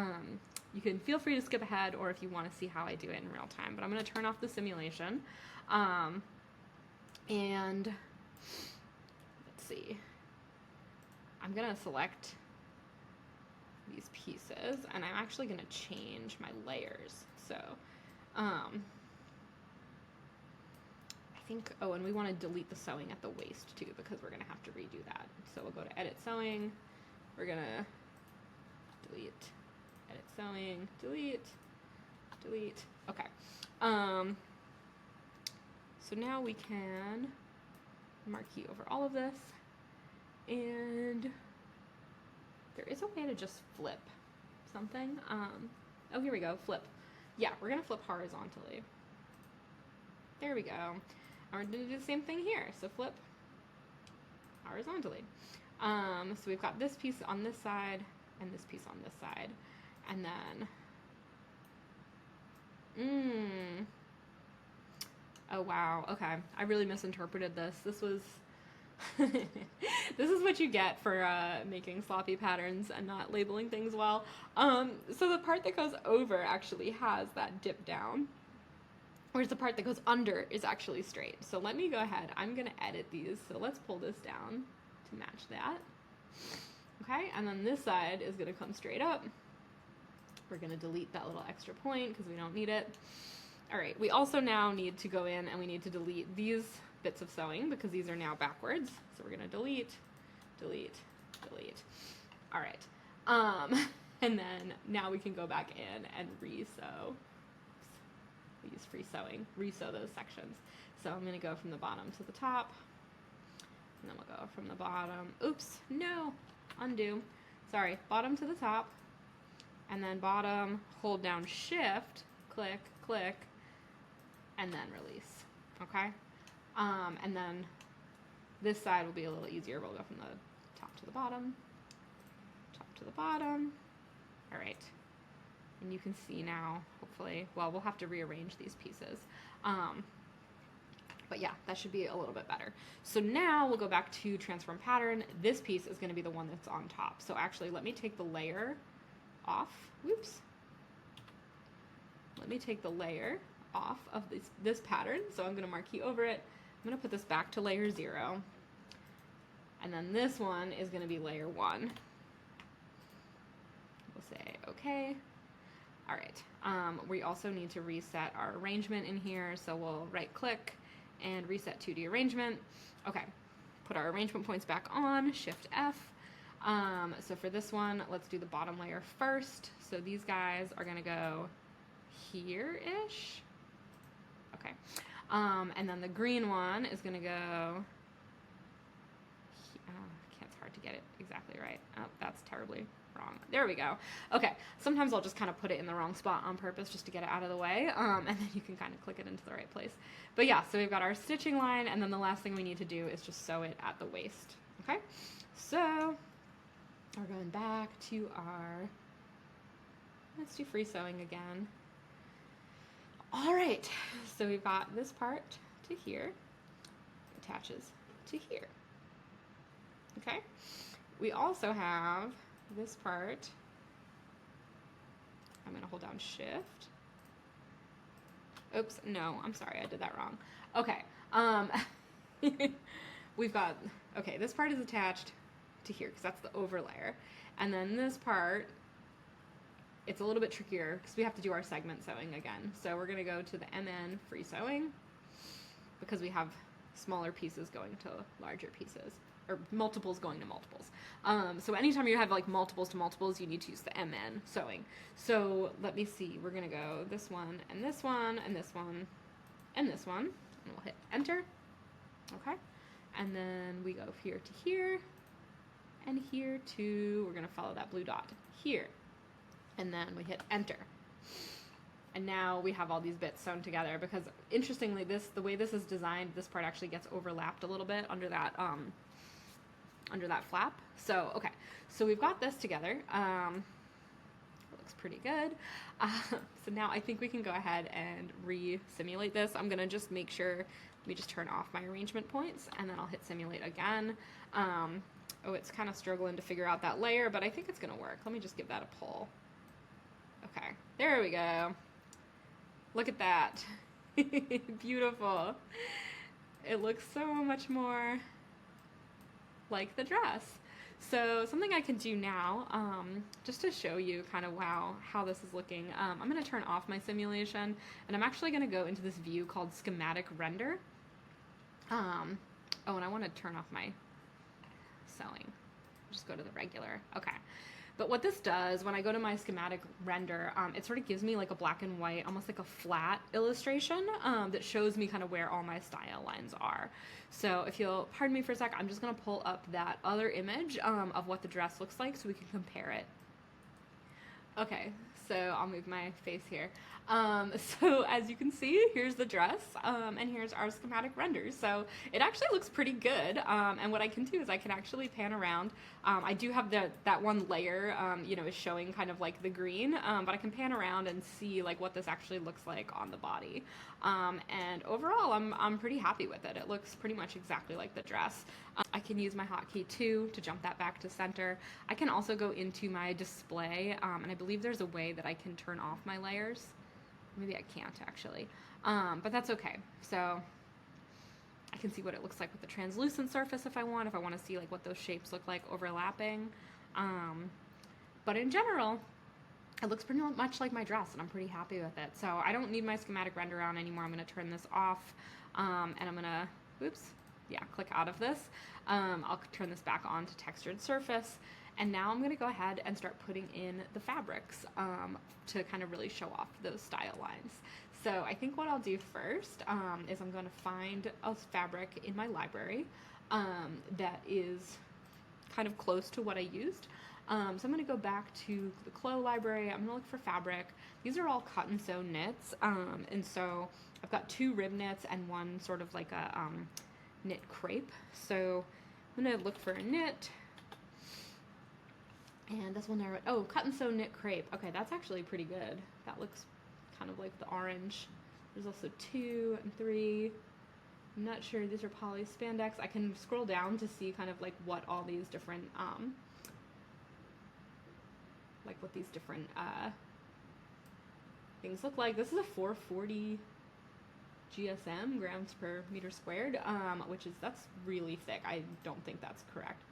You can feel free to skip ahead, or if you want to see how I do it in real time, but I'm going to turn off the simulation. And let's see, I'm going to select these pieces and I'm actually going to change my layers. So I think, oh, and we want to delete the sewing at the waist too, because we're going to have to redo that. So we'll go to edit sewing. We're going to delete, edit sewing, delete, delete. Okay. So now we can marquee over all of this, and there is a way to just flip something. Oh, here we go, flip. Yeah, we're gonna flip horizontally. There we go. And we're gonna do the same thing here. So flip horizontally. So we've got this piece on this side and this piece on this side. And then, oh wow, okay. I really misinterpreted this. This was, this is what you get for making sloppy patterns and not labeling things well. So the part that goes over actually has that dip down, whereas the part that goes under is actually straight. So let me go ahead, I'm gonna edit these. So let's pull this down to match that. Okay, and then this side is gonna come straight up. We're gonna delete that little extra point because we don't need it. All right, we also now need to go in and we need to delete these bits of sewing because these are now backwards. So we're gonna delete, delete, delete. All right, and then now we can go back in and re-sew. We use free sewing, re-sew those sections. So I'm gonna go from the bottom to the top, and then we'll go from the bottom, oops, no, undo. Sorry, bottom to the top, and then bottom, hold down shift, click, click, and then release, okay? And then this side will be a little easier. We'll go from the top to the bottom, top to the bottom. All right, and you can see now, hopefully, well, we'll have to rearrange these pieces. But yeah, that should be a little bit better. So now we'll go back to transform pattern. This piece is gonna be the one that's on top. So actually, let me take the layer off, whoops. Let me take the layer off of this pattern. So I'm gonna marquee over it. I'm gonna put this back to layer 0. And then this one is gonna be layer 1. We'll say, okay. All right, we also need to reset our arrangement in here. So we'll right click and reset 2D arrangement. Okay, put our arrangement points back on, Shift F. So for this one, let's do the bottom layer first. So these guys are gonna go here-ish. Okay, and then the green one is gonna go, it's hard to get it exactly right. Oh, that's terribly wrong. There we go. Okay, sometimes I'll just kind of put it in the wrong spot on purpose just to get it out of the way, and then you can kind of click it into the right place. But yeah, so we've got our stitching line, and then the last thing we need to do is just sew it at the waist. Okay, so we're going back to our, let's do free sewing again. All right, so we've got this part to here, attaches to here. Okay, we also have this part. I'm gonna hold down shift. Oops, no, I'm sorry, I did that wrong. Okay, we've got, okay, this part is attached to here because that's the over layer. And then this part, it's a little bit trickier because we have to do our segment sewing again. So we're gonna go to the MN free sewing because we have smaller pieces going to larger pieces, or multiples going to multiples. So anytime you have like multiples to multiples, you need to use the MN sewing. So let me see, we're gonna go this one, and this one, and this one, and this one, and we'll hit enter, okay? And then we go here to here, and here to, we're gonna follow that blue dot here. And then we hit enter. And now we have all these bits sewn together because interestingly, the way this is designed, this part actually gets overlapped a little bit under that flap. So, okay, so we've got this together. It looks looks pretty good. So now I think we can go ahead and re-simulate this. I'm gonna just make sure, let me just turn off my arrangement points, and then I'll hit simulate again. Oh, it's kind of struggling to figure out that layer, but I think it's gonna work. Let me just give that a pull. Okay, there we go. Look at that. Beautiful. It looks so much more like the dress. So something I can do now, just to show you kind of how this is looking, I'm going to turn off my simulation, and I'm actually going to go into this view called schematic render. Oh, and I want to turn off my sewing. Just go to the regular. Okay. But what this does, when I go to my schematic render, it sort of gives me like a black and white, almost like a flat illustration that shows me kind of where all my style lines are. So if you'll pardon me for a sec, I'm just going to pull up that other image of what the dress looks like so we can compare it. Okay, so I'll move my face here. So as you can see, here's the dress, and here's our schematic render. So it actually looks pretty good, and what I can do is I can actually pan around. I do have that one layer, you know, is showing kind of like the green, but I can pan around and see like what this actually looks like on the body. And overall, I'm pretty happy with it. It looks pretty much exactly like the dress. I can use my hotkey 2 to jump that back to center. I can also go into my display, and I believe there's a way that I can turn off my layers. Maybe I can't actually, but that's okay. So I can see what it looks like with the translucent surface if I want to see like what those shapes look like overlapping. But in general, it looks pretty much like my dress, and I'm pretty happy with it. So I don't need my schematic render on anymore. I'm going to turn this off, and I'm going to, click out of this. I'll turn this back on to textured surface. And now I'm going to go ahead and start putting in the fabrics to kind of really show off those style lines. So I think what I'll do first is I'm going to find a fabric in my library that is kind of close to what I used. So I'm going to go back to the CLO library. I'm going to look for fabric. These are all cut and sew knits. And so I've got 2 rib knits and one sort of like a knit crepe. So I'm going to look for a knit. And this will narrow it. Oh, cut and sew knit crepe. Okay, that's actually pretty good. That looks kind of like the orange. There's also 2 and 3. I'm not sure. These are poly spandex. I can scroll down to see kind of like what all these different, things look like. This is a 440 GSM, grams per meter squared, that's really thick. I don't think that's correct.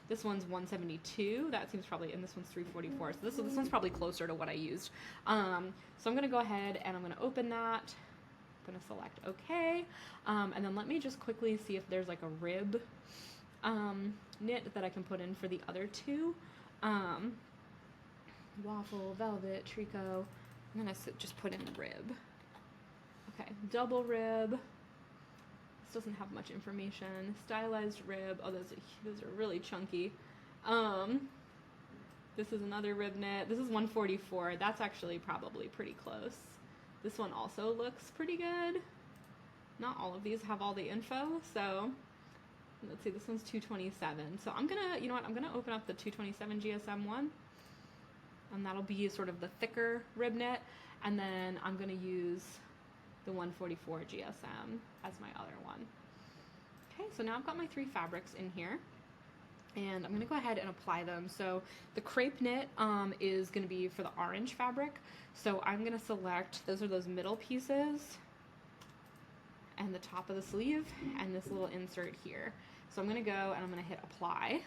This one's 172. That seems probably, and this one's 344. So this one's probably closer to what I used. So I'm going to go ahead and I'm going to open that. I'm going to select OK. And then let me just quickly see if there's like a rib knit that I can put in for the other 2. Waffle, velvet, tricot. I'm going to just put in rib. Okay, double rib. This doesn't have much information. Stylized rib. Oh, those are really chunky. This is another rib knit. This is 144. That's actually probably pretty close. This one also looks pretty good. Not all of these have all the info, so let's see. This one's 227. So I'm gonna, you know what? I'm gonna open up the 227 GSM one, and that'll be sort of the thicker rib knit, and then I'm gonna use the 144 GSM as my other one. Okay, so now I've got my 3 fabrics in here, and I'm going to go ahead and apply them. So the crepe knit is going to be for the orange fabric, so I'm going to select, those are those middle pieces, and the top of the sleeve, and this little insert here. So I'm going to go and I'm going to hit apply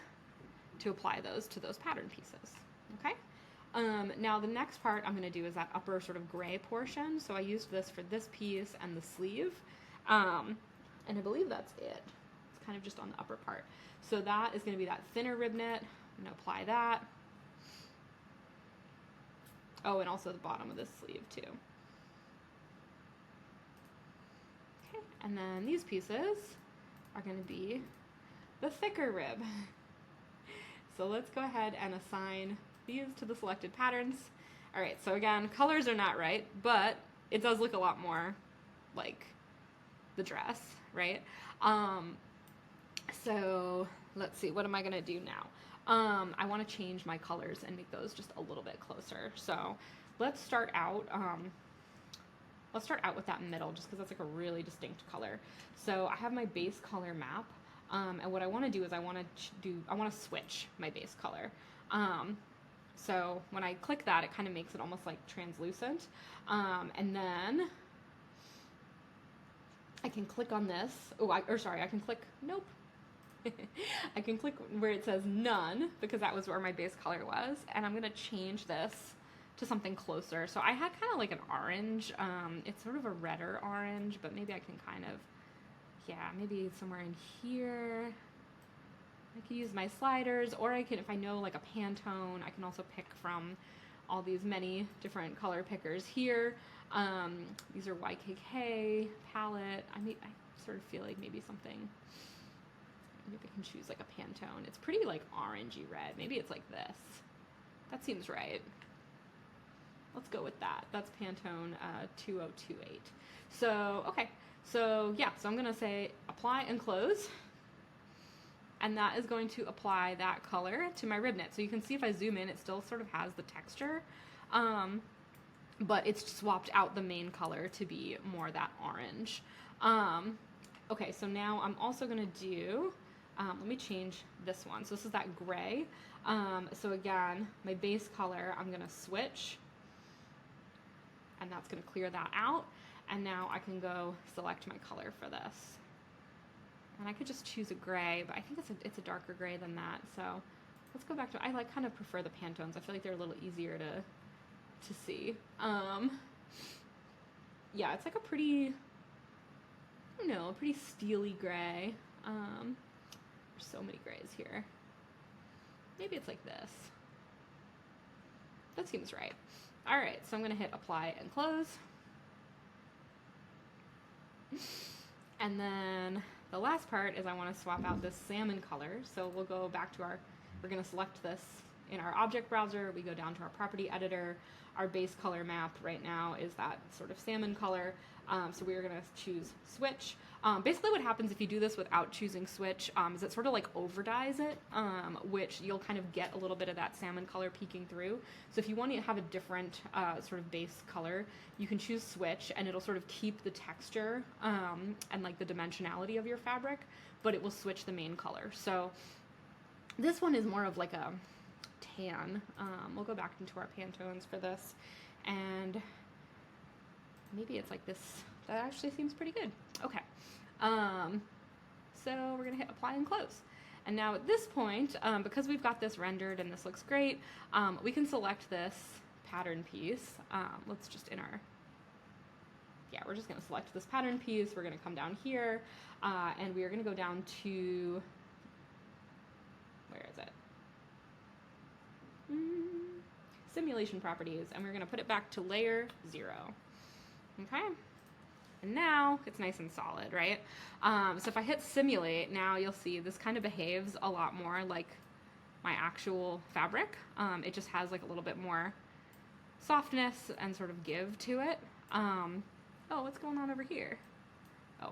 to apply those to those pattern pieces. Okay. Now the next part I'm going to do is that upper sort of gray portion. So I used this for this piece and the sleeve, and I believe that's it. It's kind of just on the upper part. So that is going to be that thinner rib knit. I'm going to apply that. Oh, and also the bottom of this sleeve too. Okay, and then these pieces are going to be the thicker rib. So let's go ahead and assign these to the selected patterns. All right, so again, colors are not right, but it does look a lot more like the dress, right? So let's see, what am I gonna do now? I want to change my colors and make those just a little bit closer. So let's start out with that middle, just because that's like a really distinct color. So I have my base color map, and what I want to do is I want to switch my base color. So when I click that, it kind of makes it almost like translucent, and then I can click on this. I can click. Nope. I can click where it says none, because that was where my base color was, and I'm gonna change this to something closer. So I had kind of like an orange. It's sort of a redder orange, but maybe I can kind of, maybe somewhere in here. I can use my sliders, or I can, if I know like a Pantone, I can also pick from all these many different color pickers here. These are YKK palette. I sort of feel like maybe something. Maybe I can choose like a Pantone. It's pretty like orangey red. Maybe it's like this. That seems right. Let's go with that. That's Pantone 2028. So, okay. So I'm gonna say apply and close. And that is going to apply that color to my rib knit. So you can see if I zoom in, it still sort of has the texture, but it's swapped out the main color to be more that orange. Okay, so now I'm also gonna do, let me change this one. So this is that gray. So again, my base color, I'm gonna switch, and that's gonna clear that out. And now I can go select my color for this. And I could just choose a gray, but I think it's a darker gray than that. So let's go back to, I kind of prefer the Pantones. I feel like they're a little easier to see. Yeah, it's like a pretty, I don't know, a pretty steely gray. There's so many grays here. Maybe it's like this. That seems right. All right, so I'm gonna hit apply and close. And then the last part is I want to swap out this salmon color. So we'll go back to we're going to select this in our object browser. We go down to our property editor. Our base color map right now is that sort of salmon color. So we are going to choose switch. Basically what happens if you do this without choosing switch is it sort of like overdyes it, which you'll kind of get a little bit of that salmon color peeking through. So if you want to have a different sort of base color, you can choose switch, and it'll sort of keep the texture and like the dimensionality of your fabric, but it will switch the main color. So this one is more of like a tan. We'll go back into our Pantones for this, and maybe it's like this. That actually seems pretty good. Okay. So we're gonna hit apply and close. And now at this point, because we've got this rendered and this looks great, we can select this pattern piece. Let's just we're just gonna select this pattern piece. We're gonna come down here, and we are gonna go down to, where is it? Simulation properties, and we're gonna put it back to layer 0. Okay. And now it's nice and solid, right? So if I hit simulate, now you'll see this kind of behaves a lot more like my actual fabric. It just has like a little bit more softness and sort of give to it. Oh, what's going on over here? Oh,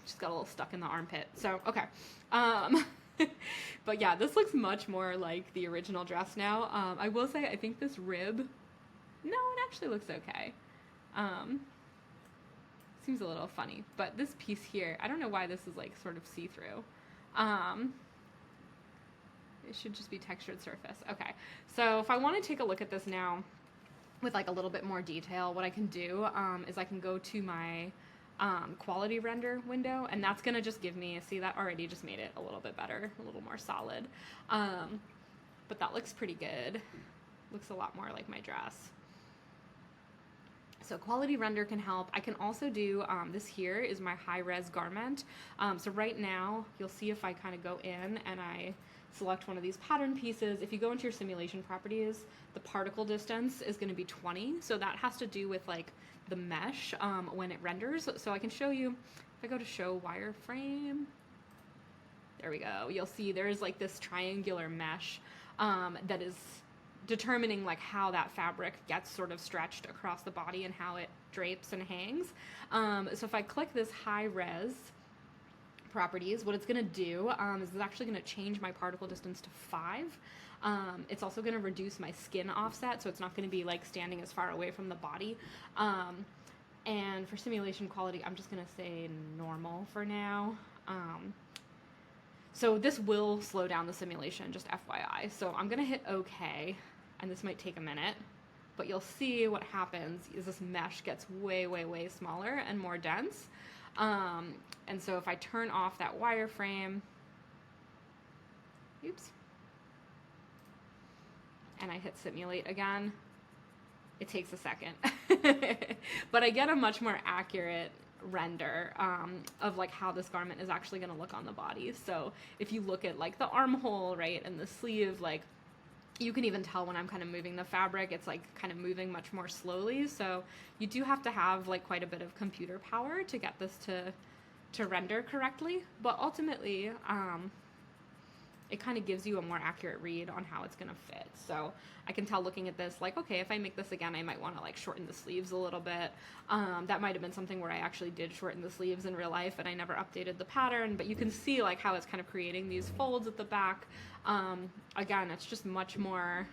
just got a little stuck in the armpit. So, okay. But yeah, this looks much more like the original dress now. I will say, I think this rib, no, it actually looks okay. Seems a little funny, but this piece here, I don't know why this is like sort of see-through. It should just be textured surface. Okay, so if I want to take a look at this now with like a little bit more detail, what I can do is I can go to my quality render window, and that's gonna just give me, see, that already just made it a little bit better, a little more solid. But that looks pretty good. Looks a lot more like my dress. So quality render can help. I can also do, this here is my high-res garment. So right now, you'll see if I kind of go in and I select one of these pattern pieces. If you go into your simulation properties, the particle distance is going to be 20. So that has to do with like the mesh when it renders. So I can show you, if I go to show wireframe, there we go. You'll see there's like this triangular mesh that is determining like how that fabric gets sort of stretched across the body and how it drapes and hangs. So if I click this high res properties, what it's going to do is it's actually going to change my particle distance to 5. It's also going to reduce my skin offset, so it's not going to be like standing as far away from the body. And for simulation quality, I'm just going to say normal for now. So this will slow down the simulation, just FYI. So I'm going to hit OK, and this might take a minute. But you'll see what happens is this mesh gets way, way, way smaller and more dense. And so if I turn off that wireframe, oops, and I hit simulate again, it takes a second. But I get a much more accurate render of like how this garment is actually going to look on the body. So if you look at like the armhole, right, and the sleeve, like you can even tell when I'm kind of moving the fabric, it's like kind of moving much more slowly. So you do have to have like quite a bit of computer power to get this to render correctly. But ultimately, it kind of gives you a more accurate read on how it's going to fit. So I can tell looking at this, like, okay, if I make this again, I might want to like shorten the sleeves a little bit. That might have been something where I actually did shorten the sleeves in real life and I never updated the pattern, but you can see like how it's kind of creating these folds at the back. Again, it's just much more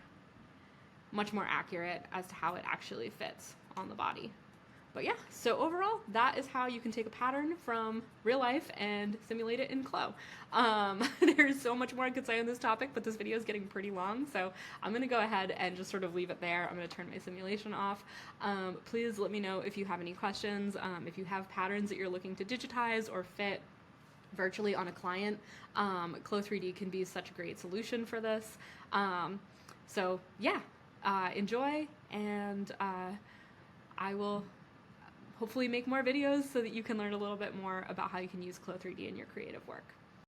accurate as to how it actually fits on the body. But yeah, so overall, that is how you can take a pattern from real life and simulate it in CLO. There's so much more I could say on this topic, but this video is getting pretty long, so I'm going to go ahead and just sort of leave it there. I'm going to turn my simulation off. Please let me know if you have any questions, if you have patterns that you're looking to digitize or fit virtually on a client. CLO3D can be such a great solution for this. So yeah, enjoy, and I will hopefully make more videos so that you can learn a little bit more about how you can use CLO3D in your creative work.